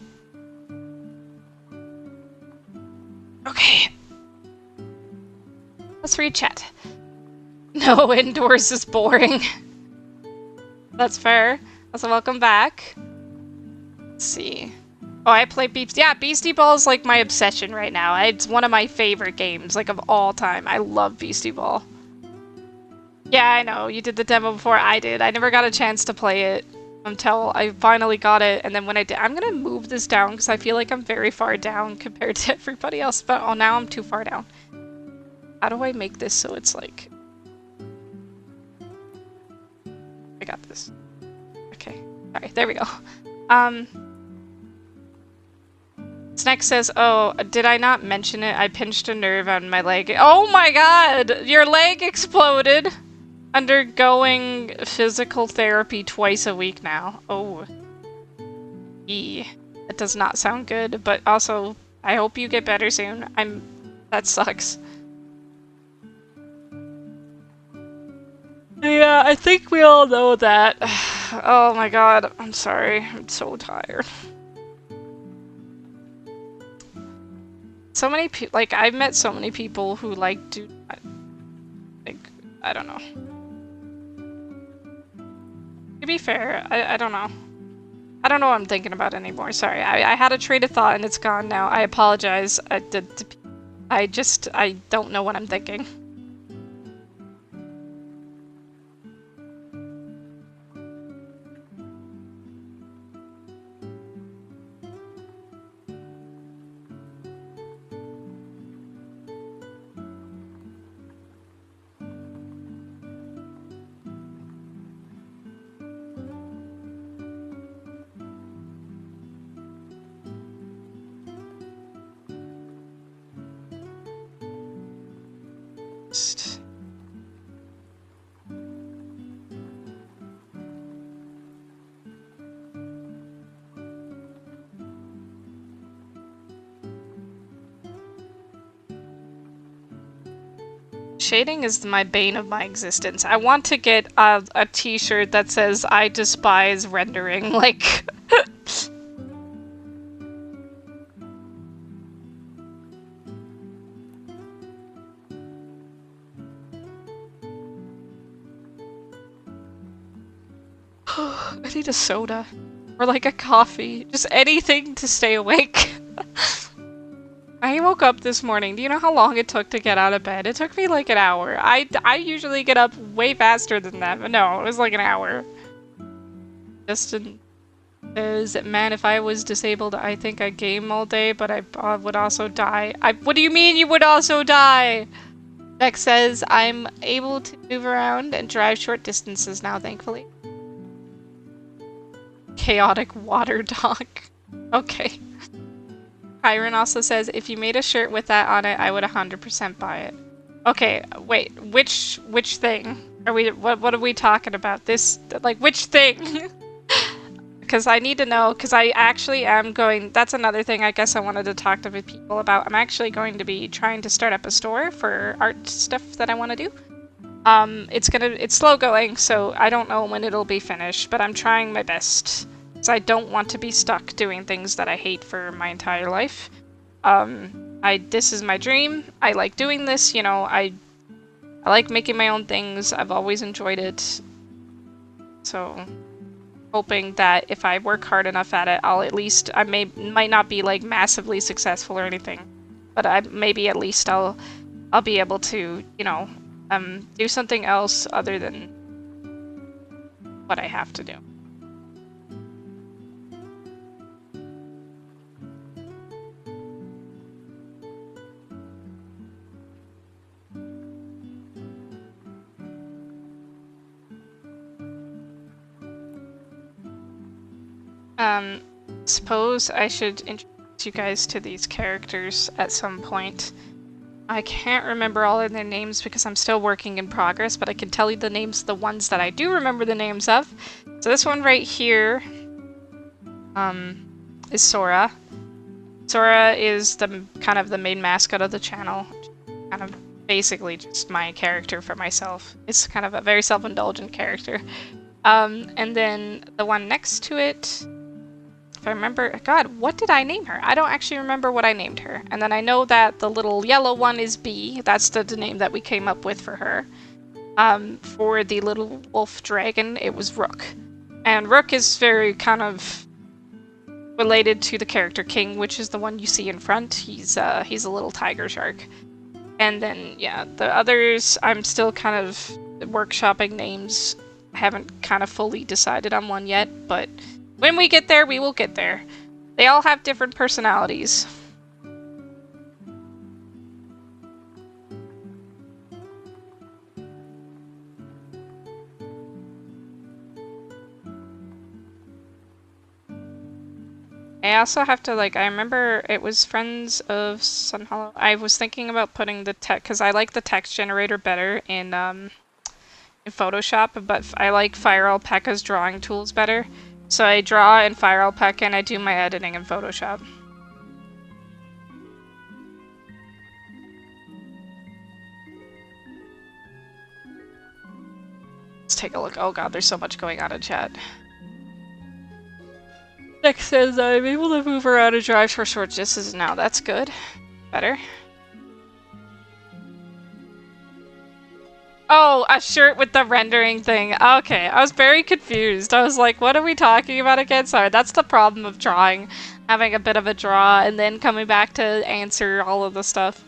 Okay. Let's read chat. No, indoors is boring. That's fair. Also, welcome back. Let's see. Oh, I play Beastie Ball is like my obsession right now. It's one of my favorite games, like, of all time. I love Beastie Ball. Yeah, I know. You did the demo before I did. I never got a chance to play it until I finally got it, and then when I did, I'm gonna move this down because I feel like I'm very far down compared to everybody else, but oh, now I'm too far down. How do I make this so it's like... I got this. Okay. Alright, there we go. Snack says, oh, did I not mention it? I pinched a nerve on my leg. Oh my god! Your leg exploded! Undergoing physical therapy twice a week now. Oh. Eee. That does not sound good, but also, I hope you get better soon. That sucks. Yeah, I think we all know that. Oh my god, I'm sorry. I'm so tired. So many people, like, I've met so many people who, like, do not, like, I don't know. To be fair, I don't know. I don't know what I'm thinking about anymore. Sorry, I had a train of thought and it's gone now. I apologize. I don't know what I'm thinking. shading is my bane of my existence. I want to get a t-shirt that says, I despise rendering, like... I need a soda. Or like a coffee. Just anything to stay awake. I woke up this morning. Do you know how long it took to get out of bed? It took me like an hour. I usually get up way faster than that, but no, it was like an hour. Justin says, man, if I was disabled, I think I'd game all day, but I would also die. What do you mean you would also die? Beck says, I'm able to move around and drive short distances now, thankfully. Chaotic water dog. Okay. Kyron also says, if you made a shirt with that on it, I would 100% buy it. Okay, wait, which thing? Are we, what are we talking about? This, like, which thing? Because I need to know, because I actually am going, that's another thing I guess I wanted to talk to people about. I'm actually going to be trying to start up a store for art stuff that I want to do. It's slow going, so I don't know when it'll be finished, but I'm trying my best. Because I don't want to be stuck doing things that I hate for my entire life. This is my dream. I like doing this, you know, I like making my own things. I've always enjoyed it. So, hoping that if I work hard enough at it, I'll at least, might not be like massively successful or anything, but maybe at least I'll be able to, you know, do something else other than what I have to do. Suppose I should introduce you guys to these characters at some point. I can't remember all of their names because I'm still working in progress, but I can tell you the names of the ones that I do remember the names of. So this one right here is Sora. Sora is the kind of the main mascot of the channel. Kind of basically just my character for myself. It's kind of a very self-indulgent character. And then the one next to it, if I remember, God, what did I name her? I don't actually remember what I named her. And then I know that the little yellow one is Bee. That's the name that we came up with for her. For the little wolf dragon, it was Rook. And Rook is very kind of related to the character King, which is the one you see in front. He's a little tiger shark. And then, yeah, the others, I'm still kind of workshopping names. I haven't kind of fully decided on one yet, but when we get there, we will get there. They all have different personalities. I also have to, like, I remember it was Friends of Sun Hollow. I was thinking about putting the text, because I like the text generator better in Photoshop, but I like Fire Alpaca's drawing tools better. So I draw in Fire Alpaca and I do my editing in Photoshop. Let's take a look. Oh god, there's so much going on in chat. Nick says I'm able to move around and drive for short distances now. That's good. Better. Oh, a shirt with the rendering thing. Okay, I was very confused. I was like, what are we talking about again? Sorry, that's the problem of drawing. Having a bit of a draw and then coming back to answer all of the stuff.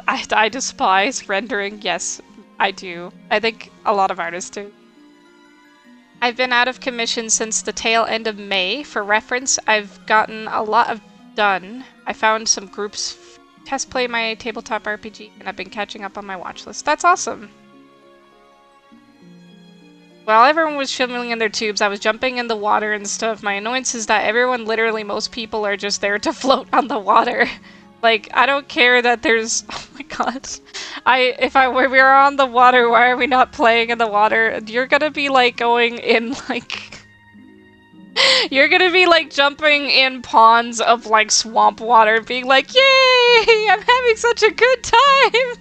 I despise rendering. Yes, I do. I think a lot of artists do. I've been out of commission since the tail end of May. For reference, I've gotten a lot of done. I found some groups test play my tabletop RPG and I've been catching up on my watch list. That's awesome. While everyone was filming in their tubes, I was jumping in the water and stuff. My annoyance is that everyone, literally most people, are just there to float on the water. Like, I don't care that there's... Oh my god. If we were on the water, why are we not playing in the water? You're gonna be, like, going in, like... You're gonna be, like, jumping in ponds of, like, swamp water, being like, yay! I'm having such a good time!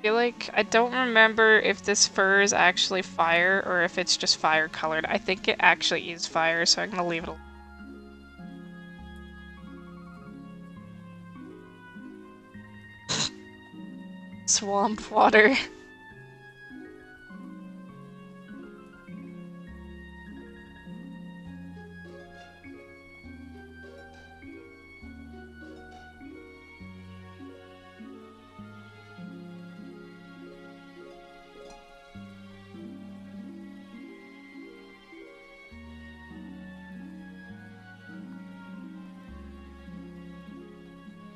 feel like I don't remember if this fur is actually fire or if it's just fire colored. I think it actually is fire, so I'm gonna leave it alone. Swamp water.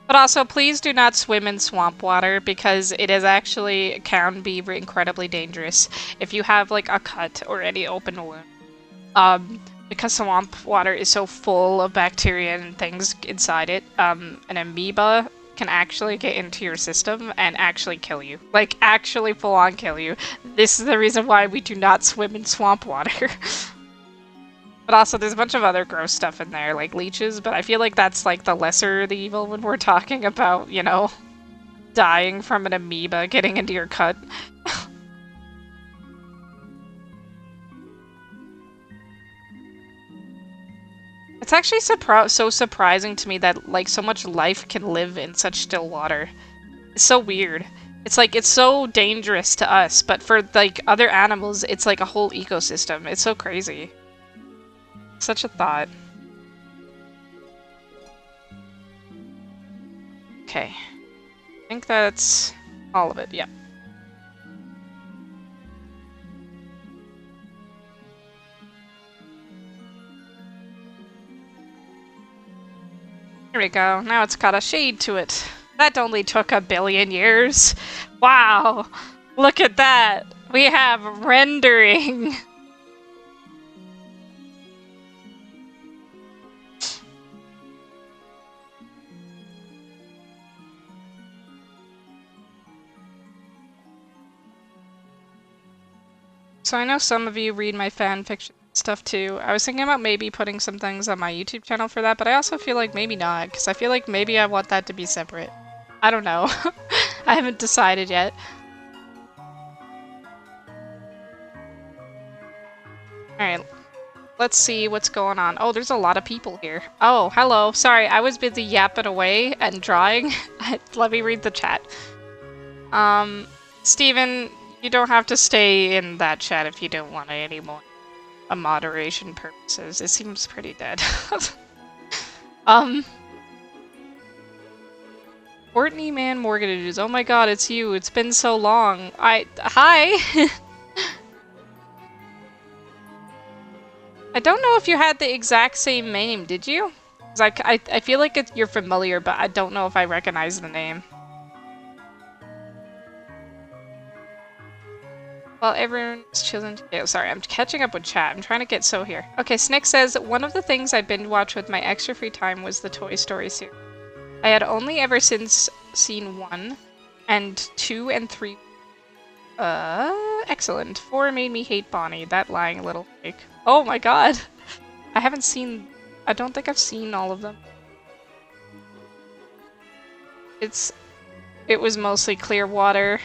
But also, please do not swim in swamp water because it is actually can be incredibly dangerous if you have like a cut or any open wound. Because swamp water is so full of bacteria and things inside it, an amoeba can actually get into your system and actually kill you. Like, actually full on kill you. This is the reason why we do not swim in swamp water. But also, there's a bunch of other gross stuff in there, like leeches, but I feel like that's like the lesser of the evil when we're talking about, you know, dying from an amoeba getting into your cut. It's actually so surprising to me that, like, so much life can live in such still water. It's so weird. It's like, it's so dangerous to us, but for, like, other animals, it's like a whole ecosystem. It's so crazy. Such a thought. Okay. I think that's all of it, yeah. Here we go. Now it's got a shade to it. That only took 1 billion years. Wow! Look at that! We have rendering! So I know some of you read my fanfiction stuff too. I was thinking about maybe putting some things on my YouTube channel for that, but I also feel like maybe not, because I feel like maybe I want that to be separate. I don't know. I haven't decided yet. Alright, let's see what's going on. Oh, there's a lot of people here. Oh, hello. Sorry, I was busy yapping away and drawing. Let me read the chat. Steven, you don't have to stay in that chat if you don't want it anymore. A moderation purposes. It seems pretty dead. Courtney Man Mortgages. Oh my god, it's you. It's been so long. Hi! I don't know if you had the exact same name, did you? 'Cause I feel like you're familiar, but I don't know if I recognize the name. Well, everyone's chilling today. Oh, sorry, I'm catching up with chat. I'm trying to get so here. Okay, Snick says, one of the things I binge watched with my extra free time was the Toy Story series. I had only ever since seen 1, and 2 and 3. Excellent. 4 made me hate Bonnie, that lying little fake. Oh my god! I don't think I've seen all of them. It was mostly clear water.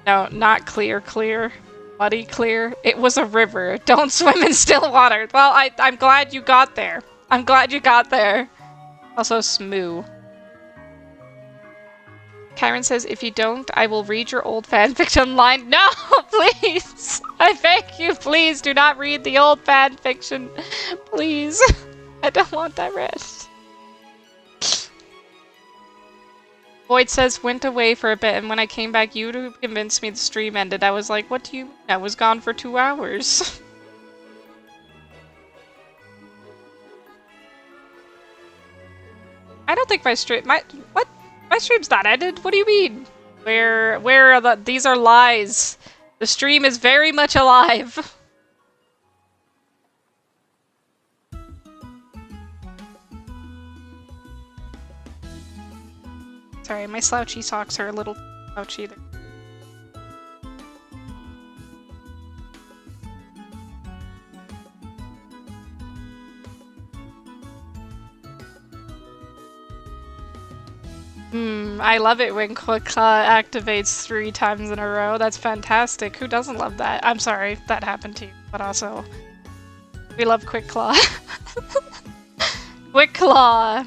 No, not clear. Muddy clear. It was a river. Don't swim in still water. Well, I'm glad you got there. I'm glad you got there. Also, Smoo. Kyron says, if you don't, I will read your old fanfiction line. No, please! I beg you, please do not read the old fanfiction. Please. I don't want that read. Void says, went away for a bit, and when I came back, you convinced me the stream ended. I was like, what do you mean? I was gone for 2 hours. I don't think my stream- My stream's not ended? What do you mean? Where are the- These are lies. The stream is very much alive. Sorry, my slouchy socks are a little slouchy there. I love it when Quick Claw activates 3 times in a row. That's fantastic. Who doesn't love that? I'm sorry if that happened to you, but also we love Quick Claw. Quick Claw.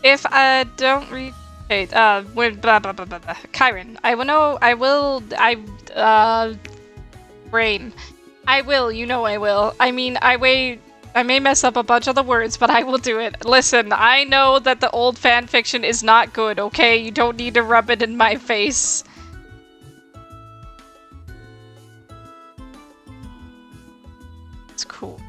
If I don't read, okay, when blah blah blah blah blah. Kyron, brain. I will. You know I will. I mean, I may mess up a bunch of the words, but I will do it. Listen, I know that the old fanfiction is not good, okay? You don't need to rub it in my face. It's cool.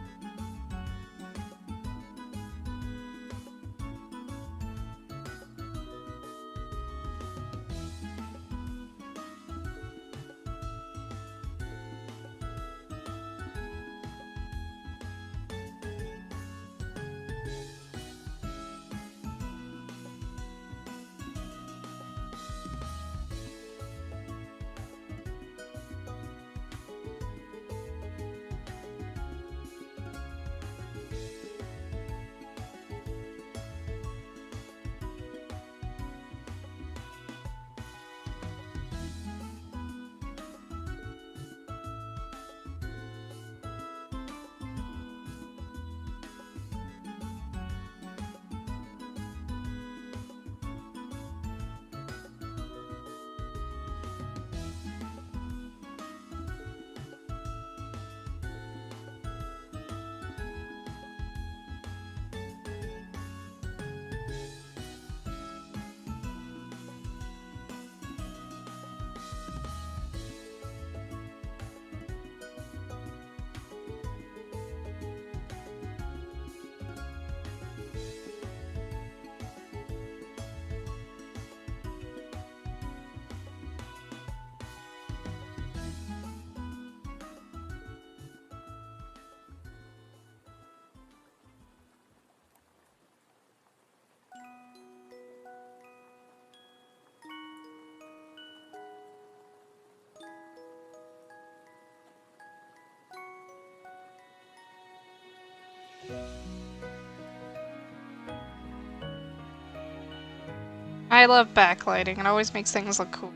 I love backlighting. It always makes things look cool.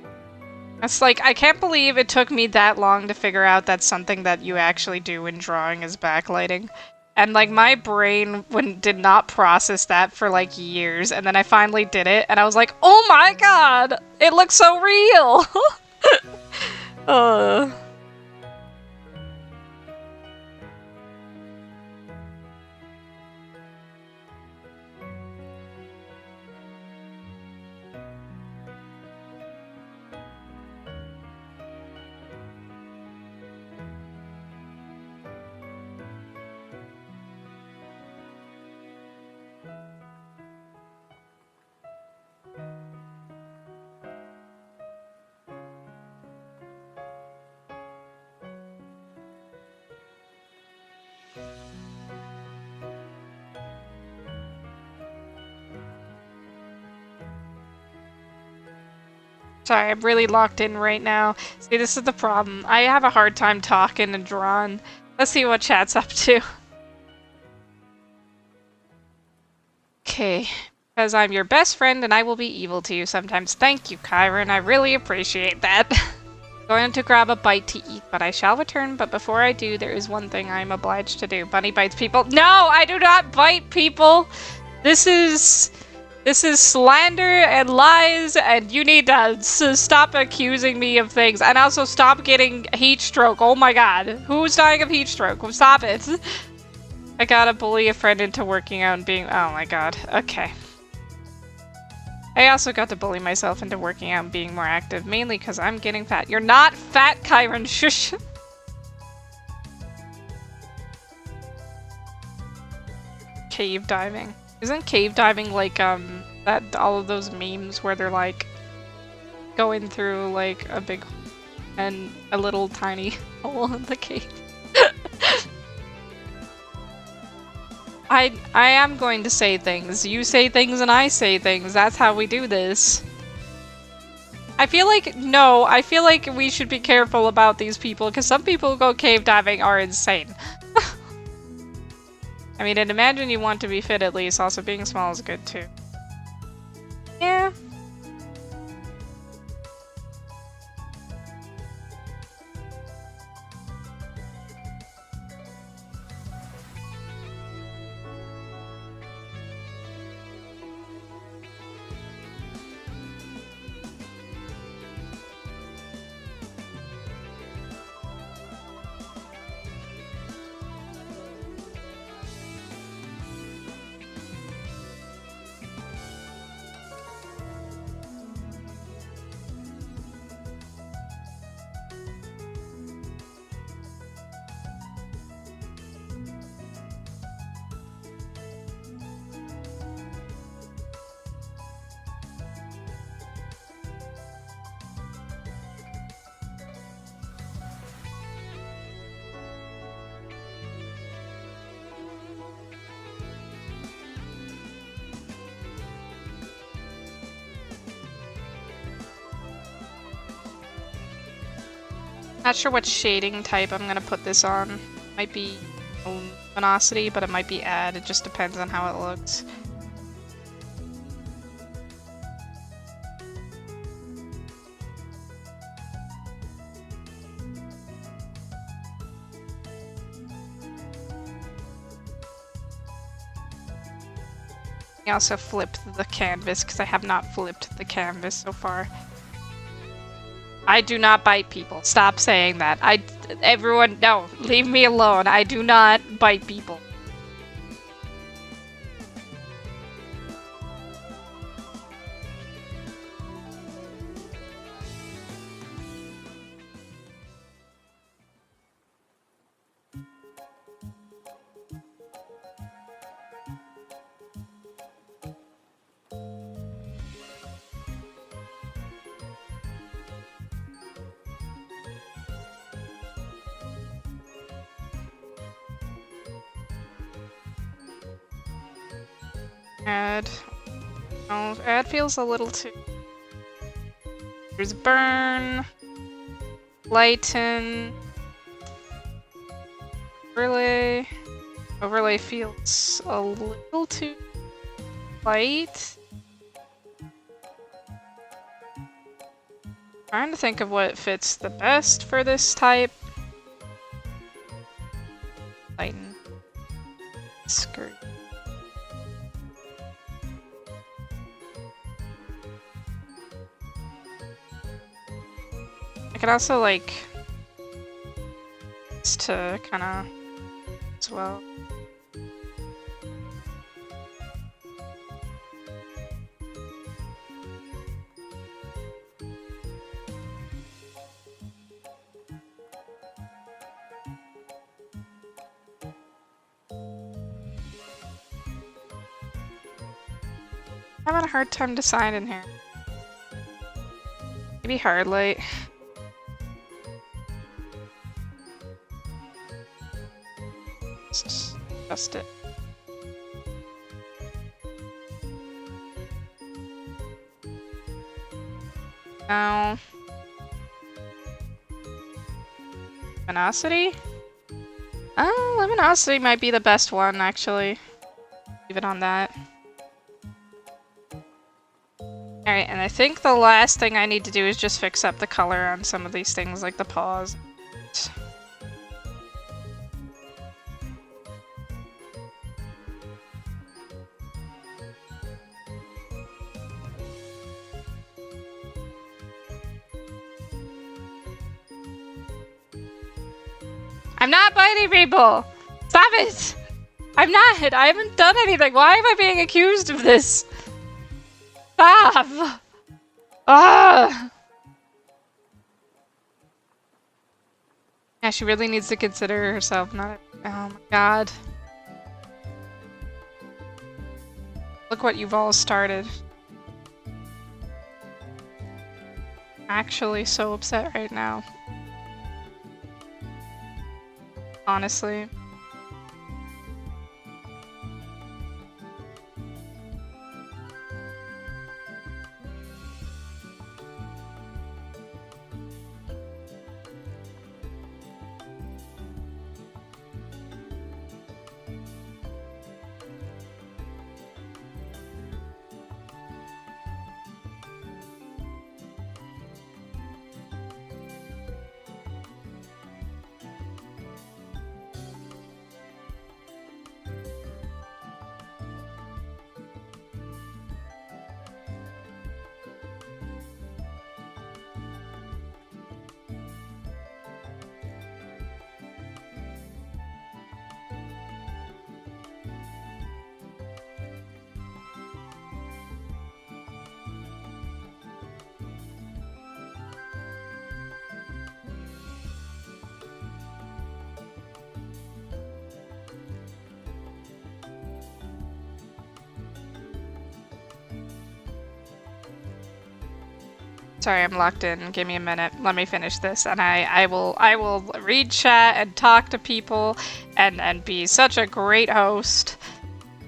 It's like, I can't believe it took me that long to figure out that's something that you actually do in drawing is backlighting. And like, my brain did not process that for like years, and then I finally did it, and I was like, oh my god! It looks so real! Sorry, I'm really locked in right now. See, this is the problem. I have a hard time talking and drawing. Let's see what chat's up to. Okay. Because I'm your best friend and I will be evil to you sometimes. Thank you, Kyron. I really appreciate that. Going to grab a bite to eat, but I shall return. But before I do, there is one thing I'm obliged to do. Bunny bites people. No, I do not bite people! This is slander and lies, and you need to stop accusing me of things. And also stop getting heat stroke. Oh my god. Who's dying of heat stroke? Stop it. I gotta bully a friend into working out and being- oh my god. Okay. I also got to bully myself into working out and being more active, mainly because I'm getting fat. You're not fat, Kyron. Shush. Cave diving. Isn't cave diving like, that all of those memes where they're like going through like a big and a little tiny hole in the cave? I am going to say things. You say things and I say things. That's how we do this. I feel like, no, I feel like we should be careful about these people because some people who go cave diving are insane. I mean, and imagine you want to be fit at least. Also, being small is good too. Yeah. Not sure what shading type I'm gonna put this on. Might be luminosity, but it might be add. It just depends on how it looks. I also flipped the canvas because I have not flipped the canvas so far. I do not bite people. Stop saying that. Everyone, no, leave me alone. I do not bite people. Add. Oh, add feels a little too. There's burn. Lighten. Overlay. Overlay feels a little too light. Trying to think of what fits the best for this type. Lighten. Skirt. I could also like just to kind of as well. I'm having a hard time deciding here. Maybe hard light. Just it. Now, luminosity? Luminosity might be the best one, actually. Leave it on that. Alright, and I think the last thing I need to do is just fix up the color on some of these things, like the paws. I'm not biting people! Stop it! I'm not! I haven't done anything! Why am I being accused of this? Stop! Ah! Yeah, she really needs to consider herself, not a— oh my god. Look what you've all started. Actually so upset right now. Honestly. Sorry, I'm locked in. Give me a minute. Let me finish this, and I will read chat and talk to people, and be such a great host,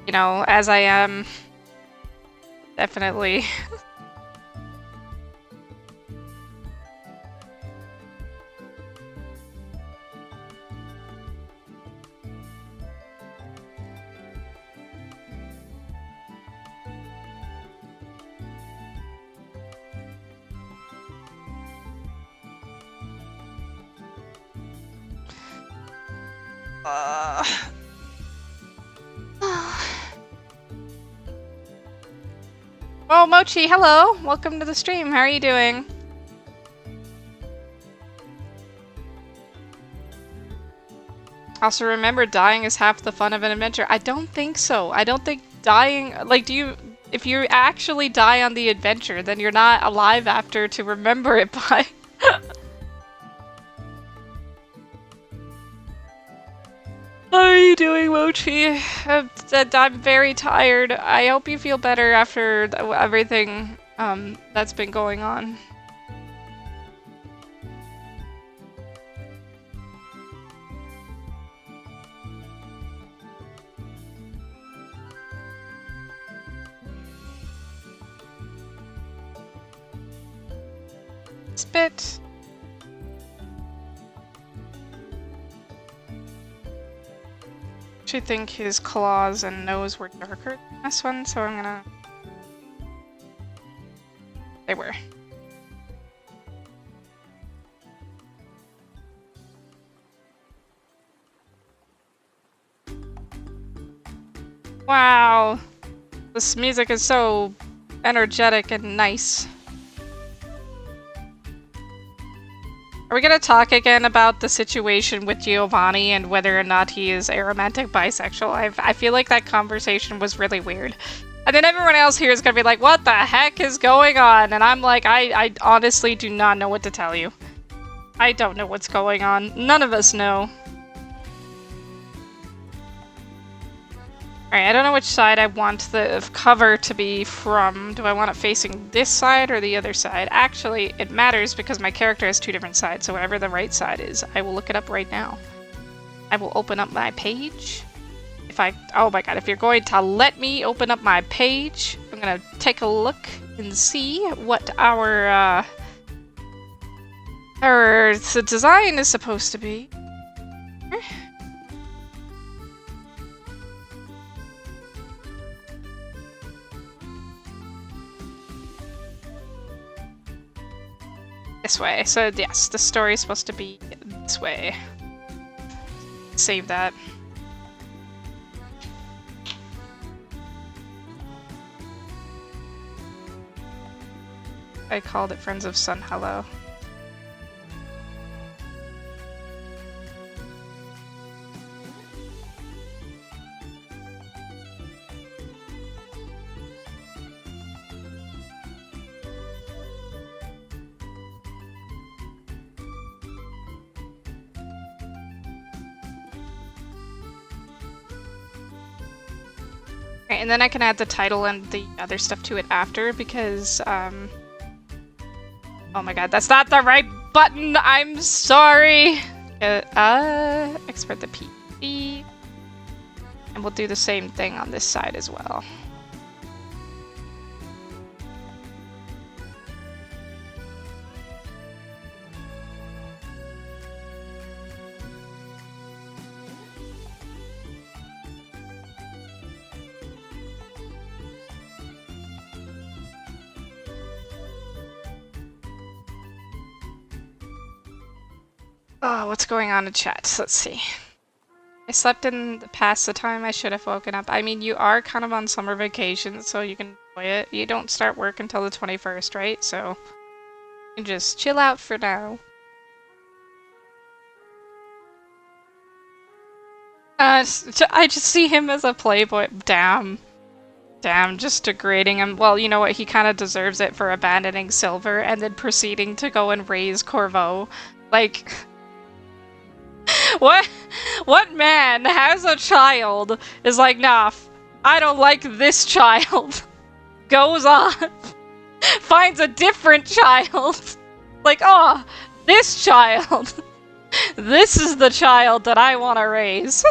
you know, as I am. Definitely. Oh, Mochi, hello! Welcome to the stream. How are you doing? Also, remember, dying is half the fun of an adventure. I don't think so. I don't think dying... Like, if you actually die on the adventure, then you're not alive after to remember it by. How are you doing, Mochi? I'm very tired. I hope you feel better after everything that's been going on. Spit. I think his claws and nose were darker than this one, so I'm gonna... They were. Wow! This music is so energetic and nice. Are we gonna talk again about the situation with Giovanni and whether or not he is aromantic bisexual? I feel like that conversation was really weird. And then everyone else here is gonna be like, what the heck is going on? And I'm like, I honestly do not know what to tell you. I don't know what's going on. None of us know. Alright, I don't know which side I want the cover to be from. Do I want it facing this side or the other side? Actually, it matters because my character has two different sides, so whatever the right side is, I will look it up right now. I will open up my page. Oh my god, if you're going to let me open up my page, I'm gonna take a look and see what our design is supposed to be. This way. So yes, the story is supposed to be this way. Save that. I called it Friends of Sun Hello. And then I can add the title and the other stuff to it after because, oh my god, that's not the right button! I'm sorry! Export the PC. And we'll do the same thing on this side as well. Oh, what's going on in chat? Let's see. I slept in past the time I should have woken up. I mean, you are kind of on summer vacation, so you can enjoy it. You don't start work until the 21st, right? So you can just chill out for now. I just see him as a playboy. Damn. Damn, just degrading him. Well, you know what? He kind of deserves it for abandoning Silver and then proceeding to go and raise Corvo. Like... What man has a child, is like, nah, I don't like this child, goes off, finds a different child, like, oh, this child, this is the child that I want to raise.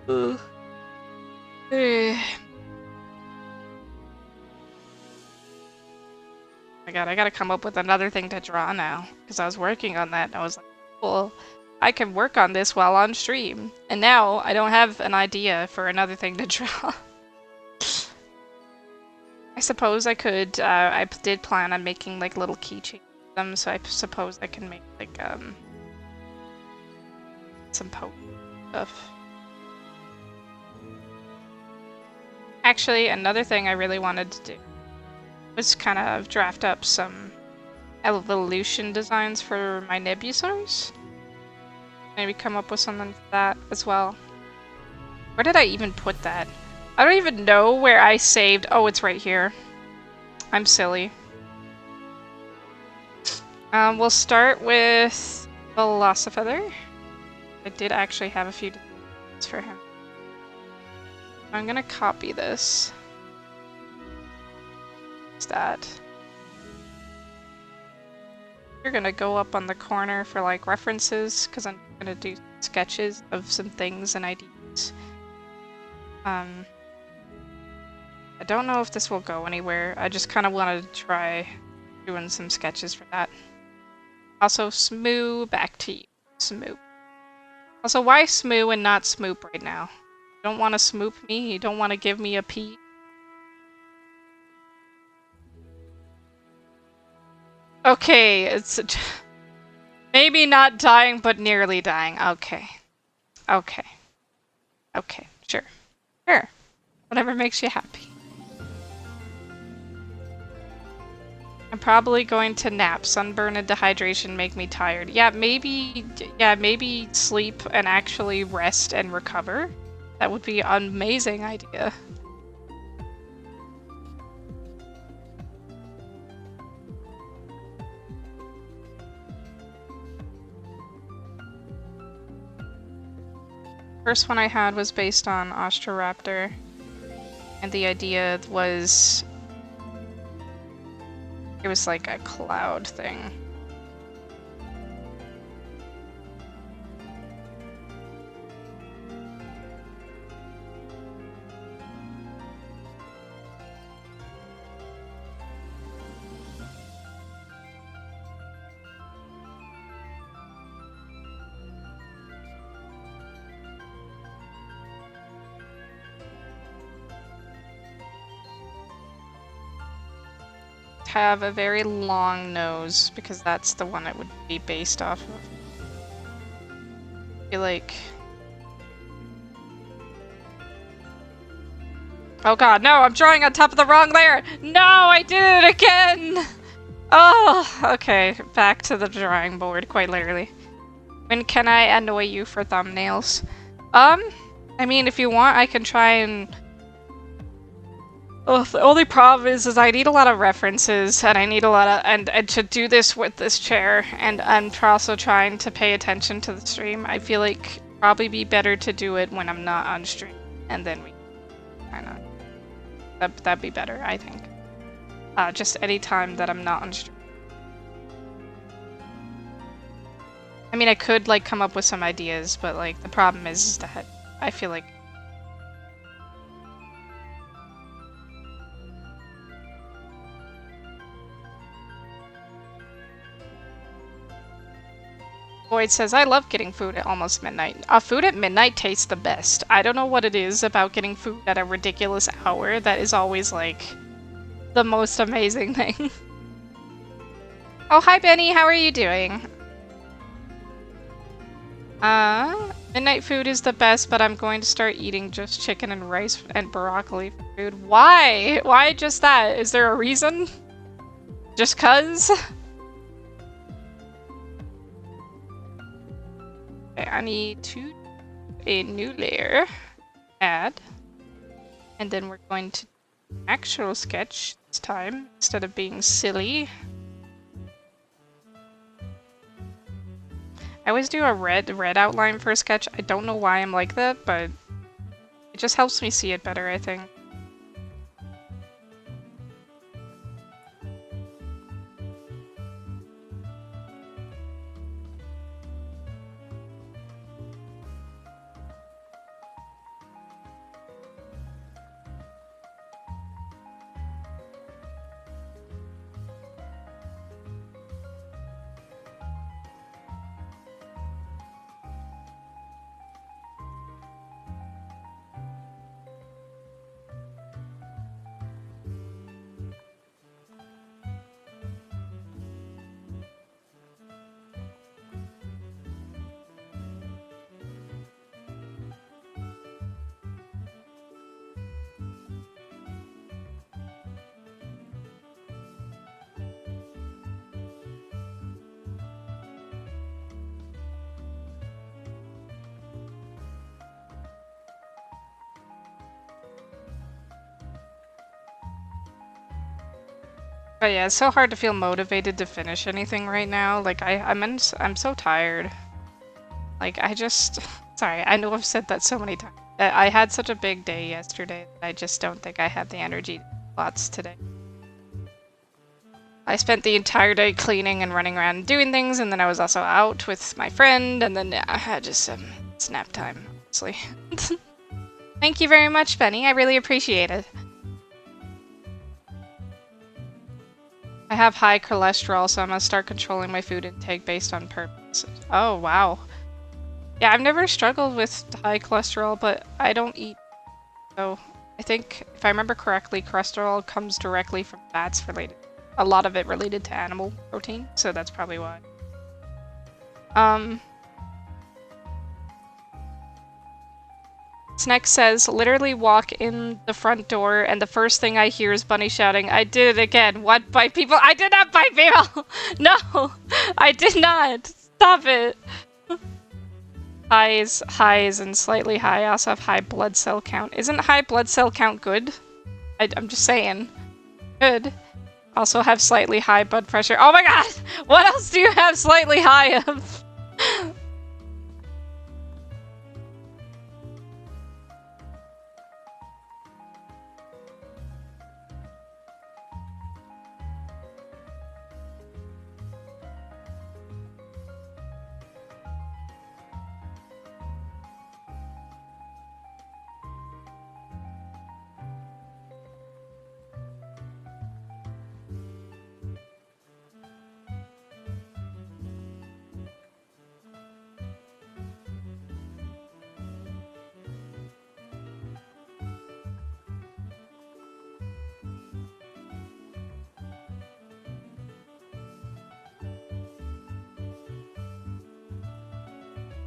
Oh my god, I gotta come up with another thing to draw now, because I was working on that and I was like, well, I can work on this while on stream. And now I don't have an idea for another thing to draw. I suppose I could, I did plan on making like little keychains of them, so I suppose I can make like, some poke stuff. Actually, another thing I really wanted to do was kind of draft up some evolution designs for my Nebusaurs. Maybe come up with something for that as well. Where did I even put that? I don't even know where I saved. Oh, it's right here. I'm silly. We'll start with Velocifeather. I did actually have a few designs for him. I'm gonna copy this. What's that? You're gonna go up on the corner for like references, because I'm gonna do sketches of some things and ideas. I don't know if this will go anywhere. I just kind of wanted to try doing some sketches for that. Also, Smoo, back to you. Smoo. Also, why Smoo and not Smoop right now? You don't want to Smoop me? You don't want to give me a pee? Okay, it's maybe not dying, but nearly dying. Okay. Okay. Okay, sure. Sure. Whatever makes you happy. I'm probably going to nap. Sunburn and dehydration make me tired. Yeah, maybe sleep and actually rest and recover. That would be an amazing idea. First one I had was based on Ostroraptor, and the idea was it was like a cloud thing. Have a very long nose, because that's the one it would be based off of. I feel like... Oh god, no! I'm drawing on top of the wrong layer! No! I did it again! Oh! Okay, back to the drawing board, quite literally. When can I annoy you for thumbnails? I mean, if you want, I can try and... Oh, the only problem is I need a lot of references, and I need a lot of, and to do this with this chair, and I'm also trying to pay attention to the stream. I feel like probably be better to do it when I'm not on stream, and then we kind of, that'd be better, I think. Just any time that I'm not on stream. I mean, I could like come up with some ideas, but like the problem is that I feel like Boyd says, I love getting food at almost midnight. Food at midnight tastes the best. I don't know what it is about getting food at a ridiculous hour that is always, like, the most amazing thing. Oh, hi, Benny. How are you doing? Midnight food is the best, but I'm going to start eating just chicken and rice and broccoli food. Why? Why just that? Is there a reason? Just 'cause? Okay, I need to do a new layer, add, and then we're going to do an actual sketch this time instead of being silly. I always do a red outline for a sketch. I don't know why I'm like that, but it just helps me see it better, I think. But yeah, it's so hard to feel motivated to finish anything right now. Like, I'm so tired. Like, sorry, I know I've said that so many times. I had such a big day yesterday that I just don't think I have the energy to do lots today. I spent the entire day cleaning and running around and doing things, and then I was also out with my friend, and then I had just it's nap time, honestly. Thank you very much, Benny. I really appreciate it. I have high cholesterol, so I'm gonna start controlling my food intake based on purpose. Oh, wow. Yeah, I've never struggled with high cholesterol, but I don't eat. So I think, if I remember correctly, cholesterol comes directly from fats related. A lot of it related to animal protein, so that's probably why. Sneck says, literally walk in the front door and the first thing I hear is Bunny shouting, I did it again. What? Bite people? I did not bite people! No! I did not! Stop it! Highs, and slightly high. I also have high blood cell count. Isn't high blood cell count good? I'm just saying. Good. Also have slightly high blood pressure. Oh my god! What else do you have slightly high of?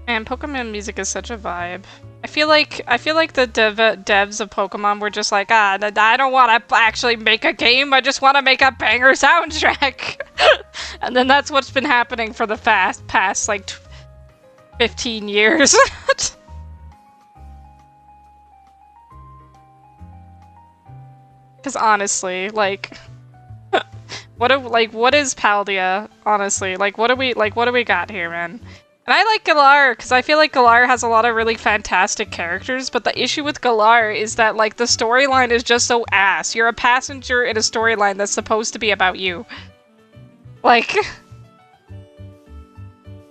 Man, Pokemon music is such a vibe. I feel like the devs of Pokemon were just like, I don't want to actually make a game, I just want to make a banger soundtrack. And then that's what's been happening for the past like 15 years. Because honestly, like, what is Paldea? Honestly, like, what do we got here, man? And I like Galar, because I feel like Galar has a lot of really fantastic characters, but the issue with Galar is that, like, the storyline is just so ass. You're a passenger in a storyline that's supposed to be about you. Like...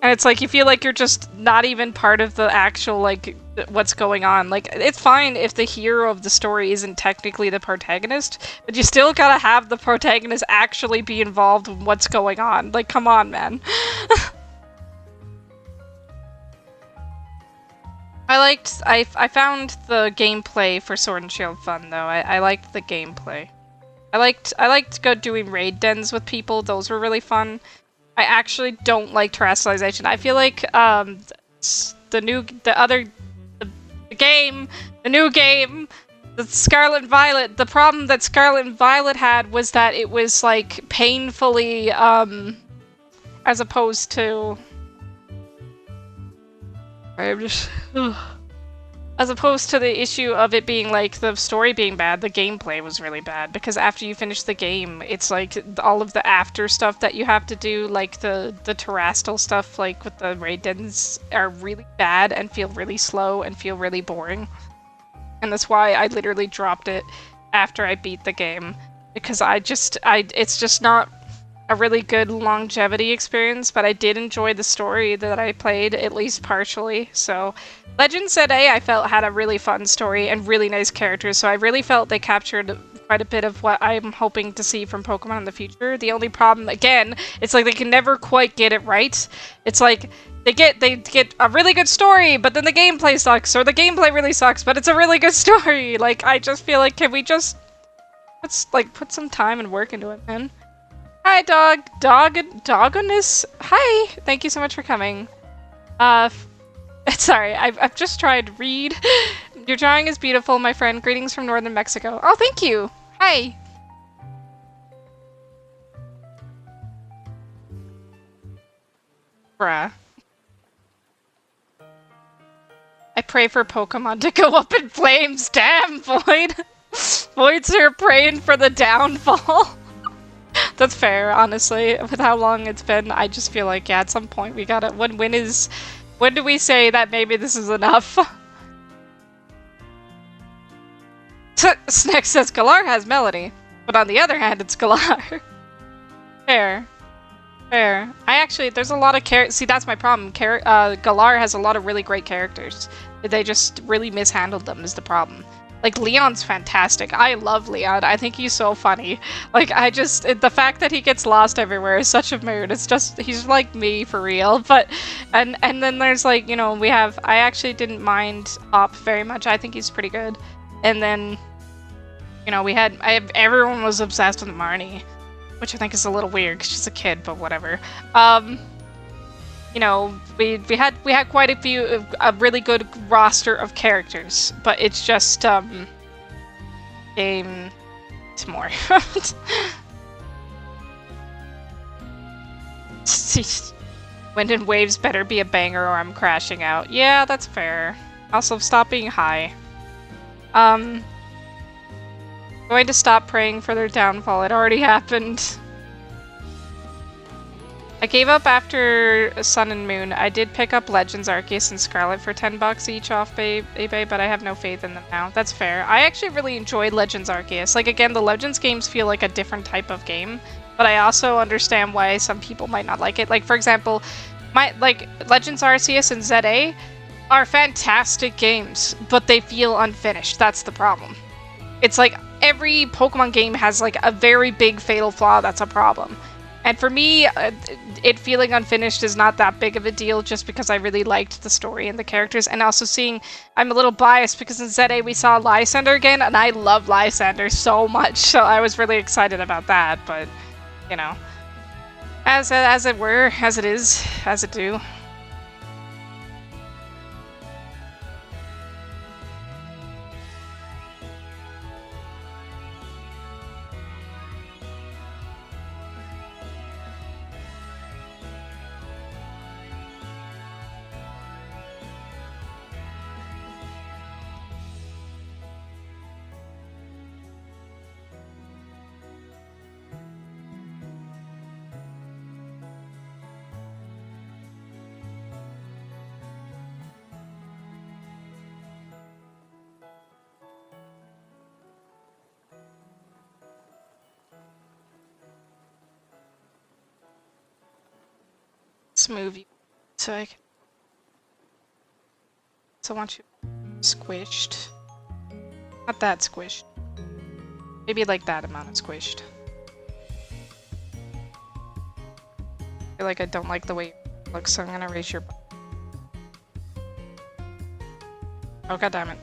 And it's like, you feel like you're just not even part of the actual, like, what's going on. Like, it's fine if the hero of the story isn't technically the protagonist, but you still gotta have the protagonist actually be involved in what's going on. Like, come on, man. I found the gameplay for Sword and Shield fun, though. I liked the gameplay. I liked doing raid dens with people. Those were really fun. I actually don't like terrestrialization. I feel like the new game, the Scarlet and Violet. The problem that Scarlet and Violet had was that it was like painfully as opposed to. I'm just. As opposed to the issue of it being like the story being bad, the gameplay was really bad, because after you finish the game, it's like all of the after stuff that you have to do, like the terrestrial stuff, like with the raid dens, are really bad and feel really slow and feel really boring. And that's why I literally dropped it after I beat the game, because it's just not a really good longevity experience, but I did enjoy the story that I played, at least partially, so... Legend Set A, I felt, had a really fun story and really nice characters, so I really felt they captured quite a bit of what I'm hoping to see from Pokemon in the future. The only problem, again, it's like they can never quite get it right. It's like, they get a really good story, but then the gameplay sucks, or the gameplay really sucks, but it's a really good story! Like, I just feel like, can we just... let's, like, put some time and work into it, man. Hi, Dogonus. Hi! Thank you so much for coming. Sorry, I've just tried to read. Your drawing is beautiful, my friend. Greetings from northern Mexico. Oh, thank you! Hi! Bruh. I pray for Pokemon to go up in flames. Damn, Void! Void's here praying for the downfall. That's fair, honestly. With how long it's been, I just feel like, yeah, at some point we gotta... When do we say that maybe this is enough? Sneck says Galar has melody, but on the other hand, it's Galar. Fair. Fair. There's a lot of see, that's my problem. Galar has a lot of really great characters. They just really mishandled them is the problem. Like, Leon's fantastic. I love Leon. I think he's so funny. Like, the fact that he gets lost everywhere is such a mood. It's just, he's like me for real. But, and then there's like, you know, I actually didn't mind Hop very much. I think he's pretty good. And then, you know, everyone was obsessed with Marnie, which I think is a little weird because she's a kid, but whatever. You know, we had quite a really good roster of characters, but it's just game more. Wind and Waves better be a banger or I'm crashing out. Yeah, that's fair. Also, stop being high. Going to stop praying for their downfall. It already happened. I gave up after Sun and Moon. I did pick up Legends Arceus and Scarlet for $10 each off eBay, but I have no faith in them now. That's fair. I actually really enjoyed Legends Arceus. Like, again, the Legends games feel like a different type of game, but I also understand why some people might not like it. Like, for example, Legends Arceus and ZA are fantastic games, but they feel unfinished. That's the problem. It's like every Pokemon game has like a very big fatal flaw that's a problem. And for me, it feeling unfinished is not that big of a deal just because I really liked the story and the characters. And also I'm a little biased because in ZA we saw Lysander again, and I love Lysander so much, so I was really excited about that. But, you know, as it were, as it is, as it do. Let's move you so I can... So I want you squished. Not that squished. Maybe like that amount of squished. I feel like I don't like the way it looks, so I'm gonna raise your... Oh, goddammit.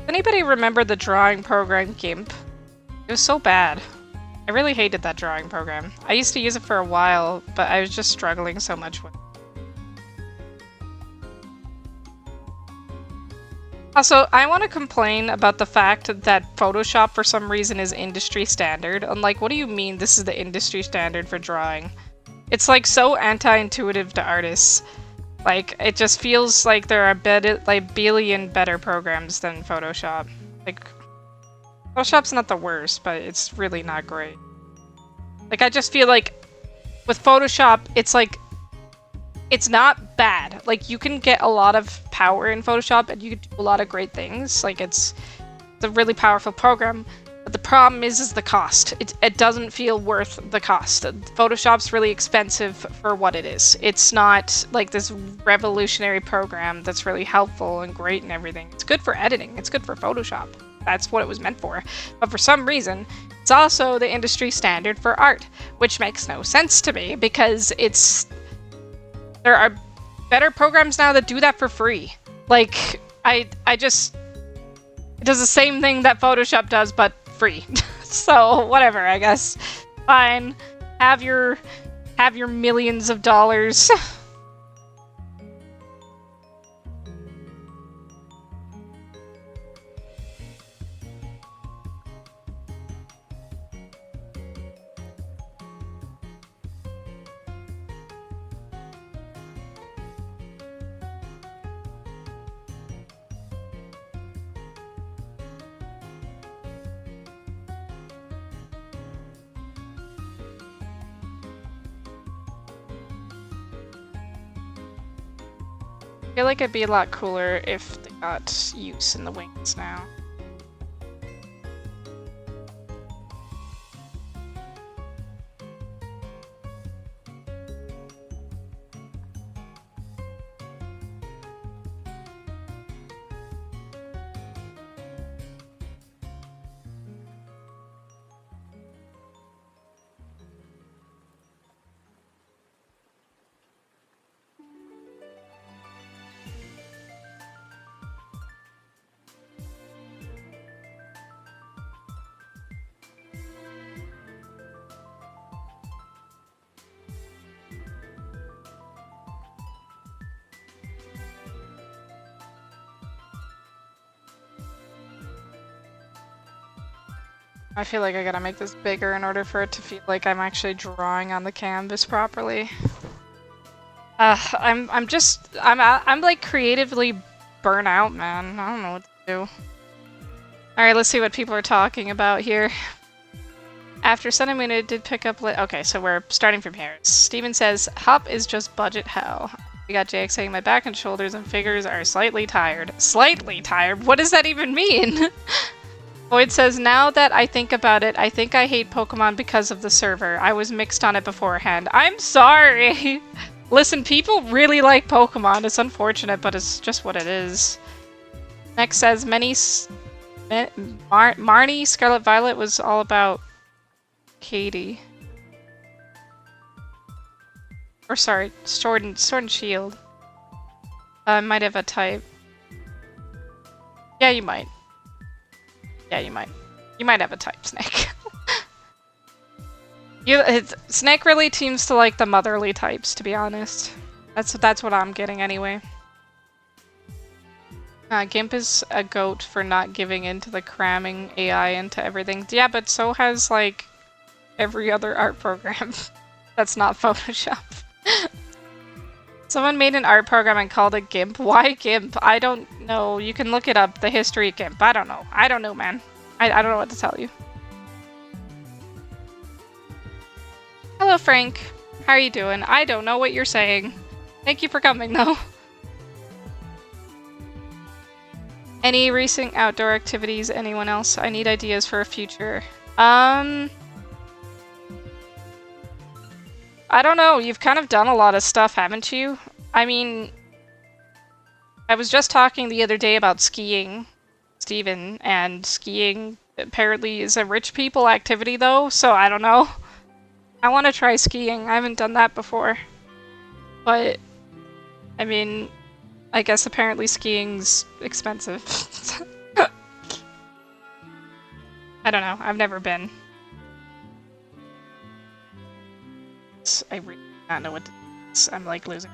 Anybody remember the drawing program GIMP? It was so bad. I really hated that drawing program. I used to use it for a while, but I was just struggling so much with it. Also, I want to complain about the fact that Photoshop for some reason is industry standard. I'm like, what do you mean this is the industry standard for drawing? It's like so anti-intuitive to artists. Like, it just feels like there are billion better programs than Photoshop. Like, Photoshop's not the worst, but it's really not great. Like, I just feel like with Photoshop, it's like, it's not bad. Like, you can get a lot of power in Photoshop and you can do a lot of great things. Like, it's a really powerful program. But the problem is the cost. It doesn't feel worth the cost. Photoshop's really expensive for what it is. It's not like this revolutionary program that's really helpful and great and everything. It's good for editing. It's good for Photoshop. That's what it was meant for. But for some reason, it's also the industry standard for art, which makes no sense to me because there are better programs now that do that for free. Like, it does the same thing that Photoshop does, but free. So whatever, I guess. Fine. Have your millions of dollars. feel like it'd be a lot cooler if they got use in the wings now. I feel like I gotta make this bigger in order for it to feel like I'm actually drawing on the canvas properly. I'm like creatively burnt out, man. I don't know what to do. Alright, let's see what people are talking about here. After Sun and Moon, it did pick up okay, so we're starting from here. Steven says, Hop is just budget hell. We got JX saying my back and shoulders and fingers are slightly tired. Slightly tired? What does that even mean? Boyd says, now that I think about it, I think I hate Pokemon because of the server. I was mixed on it beforehand. I'm sorry! Listen, people really like Pokemon. It's unfortunate, but it's just what it is. Next says, Marnie Scarlet Violet was all about Katie. Or sorry, Sword and Shield. Might have a type. Yeah, you might. Yeah, you might. You might have a type, Snake. Snake really seems to like the motherly types, to be honest. That's what I'm getting anyway. Gimp is a goat for not giving in to the cramming AI into everything. Yeah, but so has, like, every other art program that's not Photoshop. Someone made an art program and called it GIMP. Why GIMP? I don't know. You can look it up, the history of GIMP. I don't know. I don't know, man. I don't know what to tell you. Hello, Frank. How are you doing? I don't know what you're saying. Thank you for coming, though. Any recent outdoor activities? Anyone else? I need ideas for a future. I don't know. You've kind of done a lot of stuff, haven't you? I mean, I was just talking the other day about skiing, Steven, and skiing apparently is a rich people activity, though, so I don't know. I want to try skiing. I haven't done that before. But, I mean, I guess apparently skiing's expensive. I don't know. I've never been. I really do not know what to do. I'm like losing.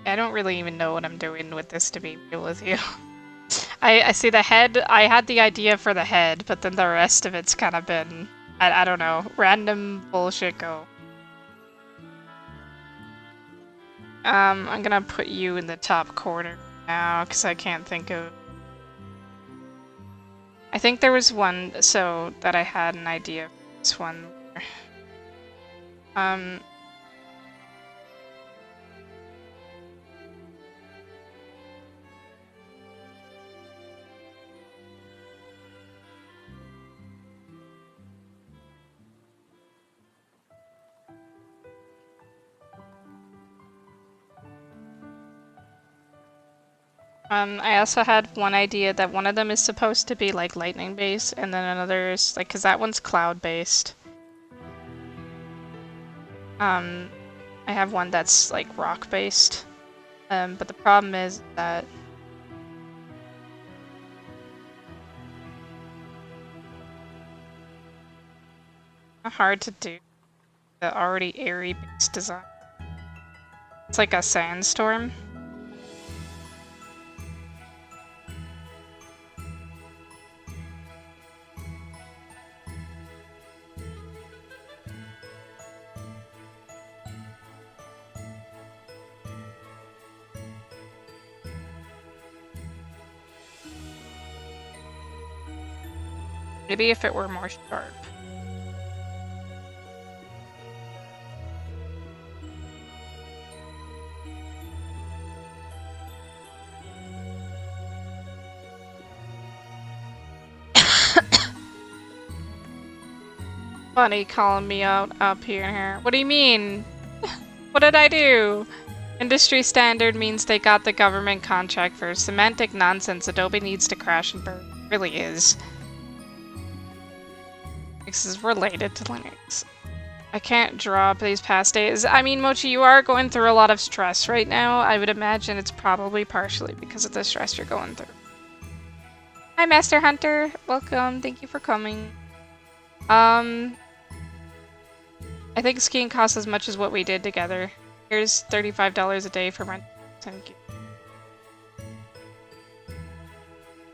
I don't really even know what I'm doing with this, to be real with you. I see the head. I had the idea for the head, but then the rest of it's kind of been, I don't know, random bullshit go. I'm gonna put you in the top corner now because I can't think of. I think there was one so that I had an idea for this one. I also had one idea that one of them is supposed to be like lightning based, and then another is like, cause that one's cloud based. I have one that's like rock based, but the problem is that hard to do the already airy based design. It's like a sandstorm. Maybe if it were more sharp. Funny calling me out up here. What do you mean? What did I do? Industry standard means they got the government contract for semantic nonsense. Adobe needs to crash and burn. It really is. This is related to Linux. I can't draw up these past days. I mean, Mochi, you are going through a lot of stress right now. I would imagine it's probably partially because of the stress you're going through. Hi, Master Hunter. Welcome. Thank you for coming. I think skiing costs as much as what we did together. Here's $35 a day for rent. Thank you.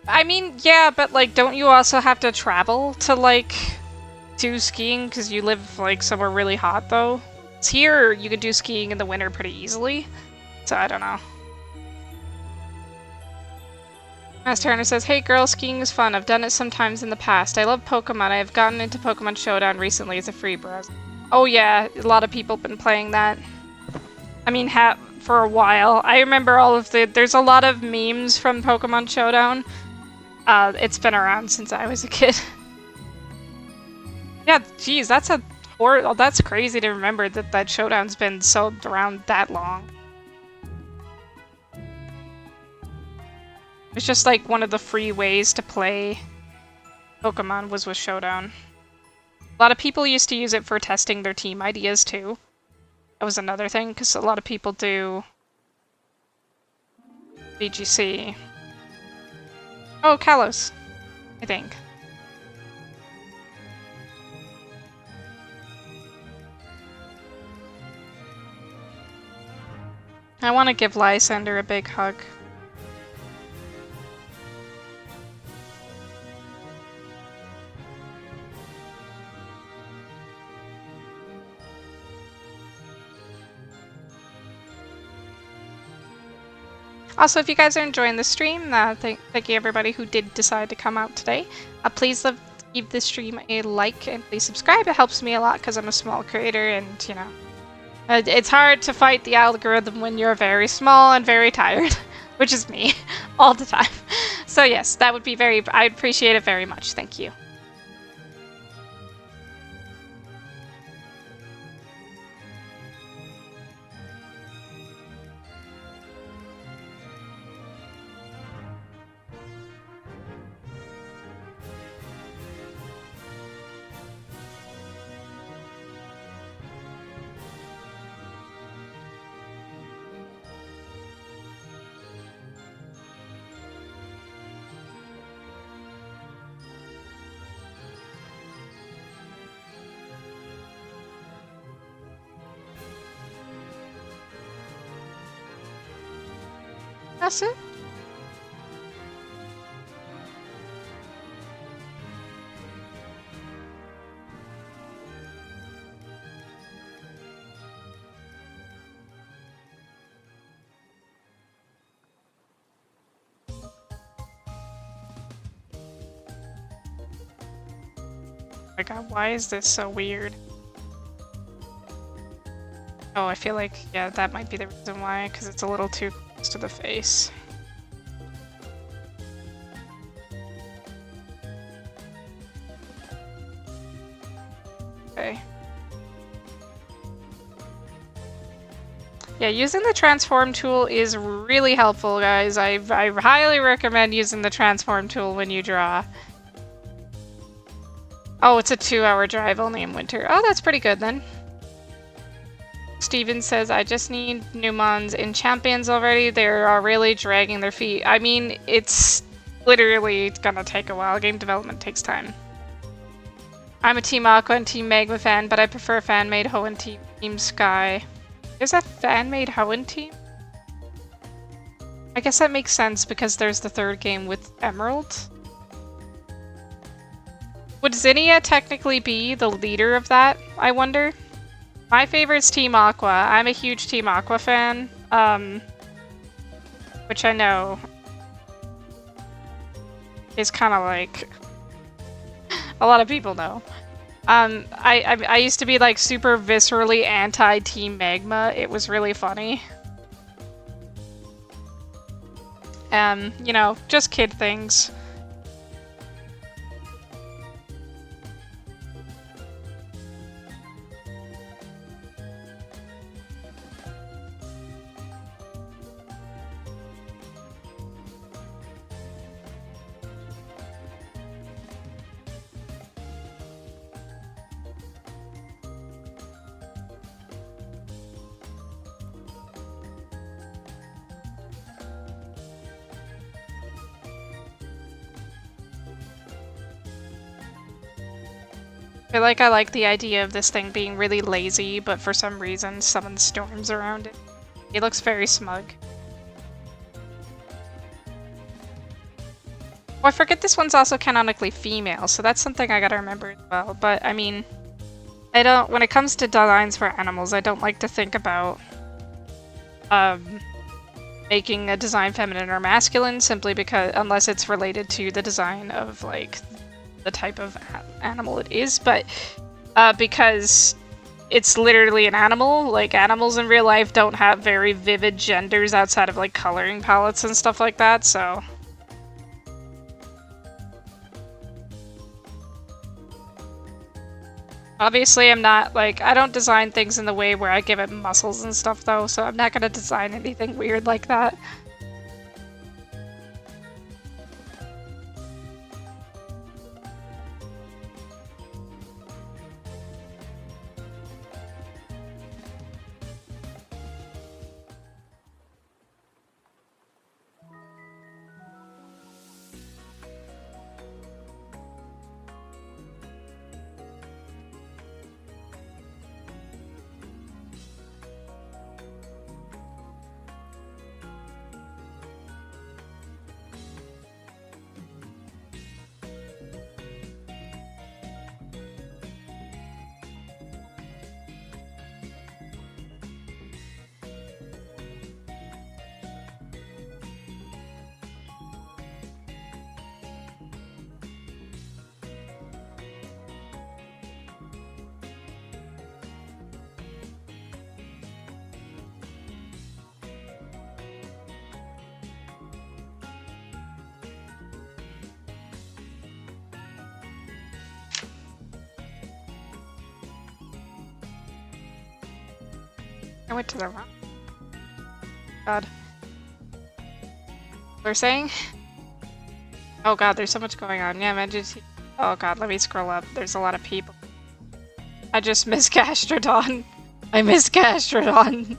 I mean, yeah, but like, don't you also have to travel to like do skiing because you live like somewhere really hot though? It's here you can do skiing in the winter pretty easily. So I don't know. Master Hunter says, hey girl, skiing is fun. I've done it sometimes in the past. I love Pokemon. I have gotten into Pokemon Showdown recently as a free browser. Oh yeah, a lot of people have been playing that. I mean, for a while. I remember all of there's a lot of memes from Pokemon Showdown. It's been around since I was a kid. Yeah, geez, that's crazy to remember that Showdown's been so around that long. It's just like one of the free ways to play Pokemon was with Showdown. A lot of people used to use it for testing their team ideas too. That was another thing, because a lot of people do VGC. Oh, Kalos, I think. I want to give Lysander a big hug. Also, if you guys are enjoying the stream, thank you everybody who did decide to come out today. Please give this stream a like and please subscribe. It helps me a lot because I'm a small creator and, you know, it's hard to fight the algorithm when you're very small and very tired, which is me all the time. So yes, that would be I'd appreciate it very much. Thank you. That's it. my god, why is this so weird? Oh, I feel like, yeah, that might be the reason why, because it's a little too close to the face. Okay. Yeah, using the transform tool is really helpful, guys. I highly recommend using the transform tool when you draw. Oh, it's a 2-hour drive only in winter. Oh, that's pretty good then. Steven says, I just need Numons in Champions already. They're really dragging their feet. I mean, it's literally gonna take a while. Game development takes time. I'm a Team Aqua and Team Magma fan, but I prefer fan-made Hoenn Team Sky. There's a fan-made Hoenn team? I guess that makes sense because there's the third game with Emerald. Would Zinnia technically be the leader of that, I wonder? My favorite's Team Aqua. I'm a huge Team Aqua fan, which I know is kind of like a lot of people know. I used to be like super viscerally anti-Team Magma. It was really funny. You know, just kid things. I like the idea of this thing being really lazy, but for some reason summons storms around it. It looks very smug. Oh, I forget this one's also canonically female, so that's something I gotta remember as well. But, I mean, when it comes to designs for animals, I don't like to think about making a design feminine or masculine, simply because, unless it's related to the design of, like, the type of animal it is, but because it's literally an animal, like animals in real life don't have very vivid genders outside of like coloring palettes and stuff like that, so. Obviously I'm not like, I don't design things in the way where I give it muscles and stuff though, so I'm not gonna design anything weird like that. I went to the wrong. God. We're saying? Oh god, there's so much going on. Yeah, imagine. Oh god, let me scroll up. There's a lot of people. I just miss Gastrodon. I miss Gastrodon.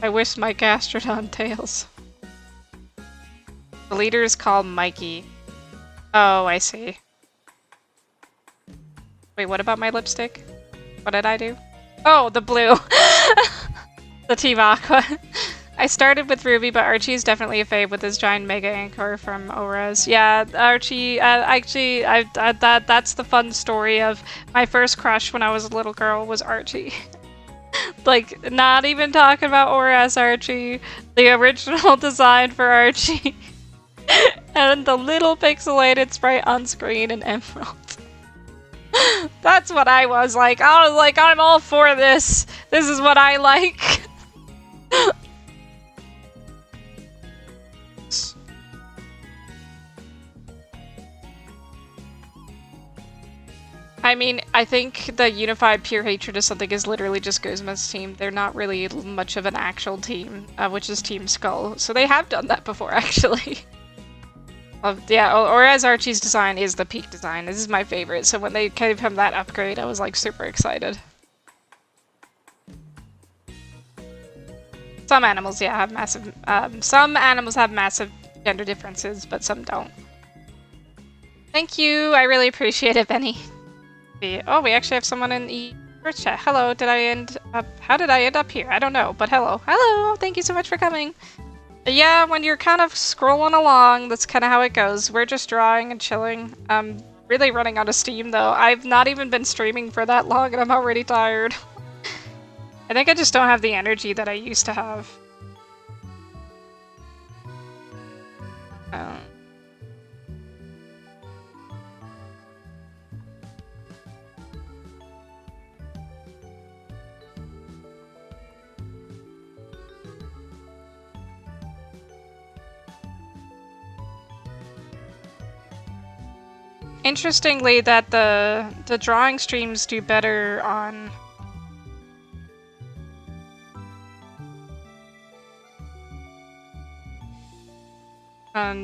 I wish my Gastrodon tails. The leader is called Mikey. Oh, I see. Wait, what about my lipstick? What did I do? Oh, the blue. The Team Aqua. I started with Ruby, but Archie is definitely a fave with his giant mega anchor from ORES. Yeah, Archie, actually, that's the fun story of my first crush when I was a little girl was Archie. Like, not even talking about ORES Archie, the original design for Archie. And the little pixelated sprite on screen in Emerald. That's what I was like. I was like, I'm all for this. This is what I like. I mean, I think the unified pure hatred of something is literally just Guzma's team. They're not really much of an actual team, which is Team Skull. So they have done that before, actually. Yeah, or as Archie's design is the peak design. This is my favorite. So when they gave him that upgrade, I was like super excited. Some animals, yeah, have massive. Some animals have massive gender differences, but some don't. Thank you. I really appreciate it, Benny. Oh, we actually have someone in the Twitch chat. Hello, did I end up... How did I end up here? I don't know, but hello. Hello, thank you so much for coming. Yeah, when you're kind of scrolling along, that's kind of how it goes. We're just drawing and chilling. Really running out of steam, though. I've not even been streaming for that long, and I'm already tired. I think I just don't have the energy that I used to have. Interestingly, that the drawing streams do better on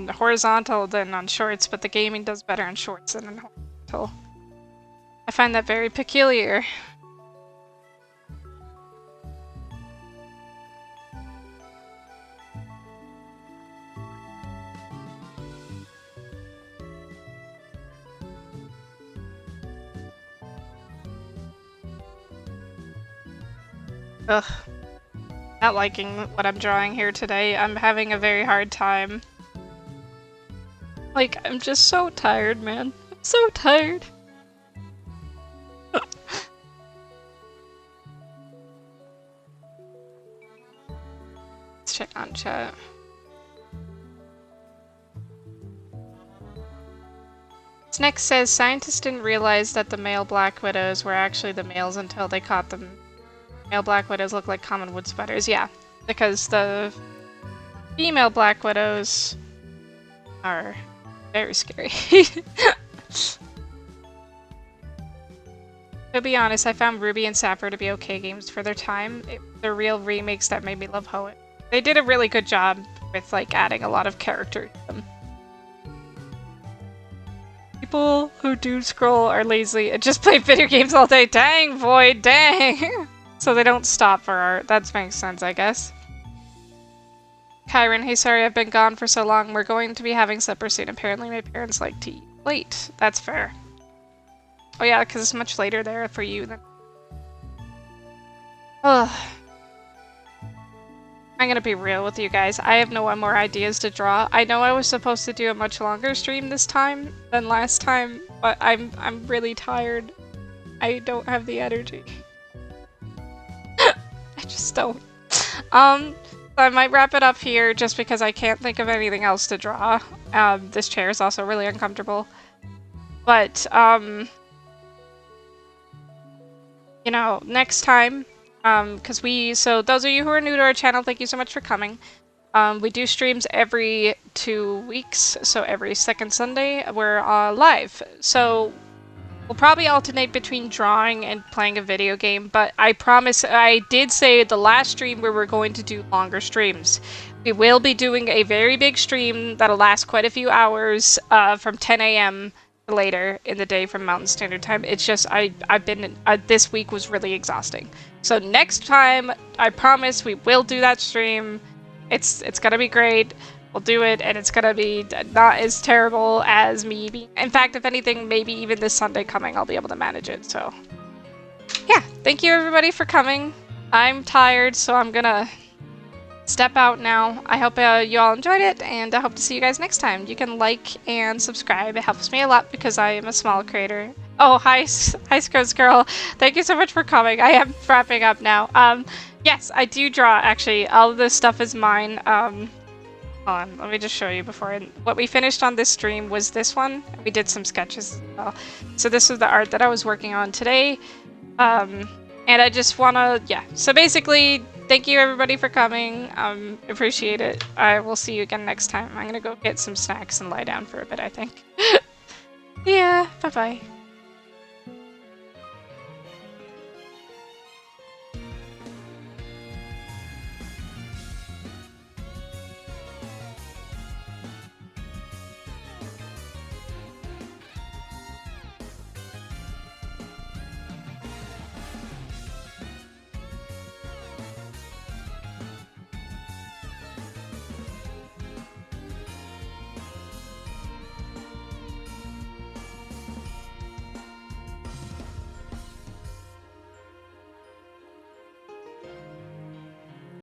horizontal than on shorts, but the gaming does better on shorts than on horizontal. I find that very peculiar. Ugh. Not liking what I'm drawing here today. I'm having a very hard time. Like, I'm just so tired, man. I'm so tired. Let's check on chat. Sneck says scientists didn't realize that the male black widows were actually the males until they caught them. Male black widows look like common wood spiders. Yeah, because the female black widows are very scary. To be honest, I found Ruby and Sapphire to be okay games for their time. They're real remakes that made me love Hoenn. They did a really good job with like adding a lot of character to them. People who do scroll are lazy and just play video games all day. Dang, Void, dang! So they don't stop for art. That makes sense, I guess. Kyron, hey, sorry I've been gone for so long. We're going to be having supper soon. Apparently my parents like to eat late. That's fair. Oh yeah, because it's much later there for you than... Ugh. I'm gonna be real with you guys. I have no more ideas to draw. I know I was supposed to do a much longer stream this time than last time, but I'm really tired. I don't have the energy. I just don't. I might wrap it up here just because I can't think of anything else to draw. This chair is also really uncomfortable. But, you know, next time, so those of you who are new to our channel, thank you so much for coming. We do streams every 2 weeks, so every second Sunday we're live. So we'll probably alternate between drawing and playing a video game, but I promise, I did say the last stream we were going to do longer streams. We will be doing a very big stream that'll last quite a few hours from 10 a.m. later in the day from Mountain Standard Time. It's just, this week was really exhausting. So next time, I promise we will do that stream. It's gonna be great. We'll do it, and it's gonna be not as terrible as me being... In fact, if anything, maybe even this Sunday coming, I'll be able to manage it, so... Yeah, thank you everybody for coming. I'm tired, so I'm gonna step out now. I hope you all enjoyed it, and I hope to see you guys next time. You can like and subscribe. It helps me a lot because I am a small creator. Oh, hi Scrubs Girl. Thank you so much for coming. I am wrapping up now. Yes, I do draw, actually. All of this stuff is mine. Hold on, let me just show you before. What we finished on this stream was this one. We did some sketches as well. So this was the art that I was working on today. And I just wanna, yeah. So basically, thank you everybody for coming. Appreciate it. I will see you again next time. I'm gonna go get some snacks and lie down for a bit, I think. Yeah, bye-bye.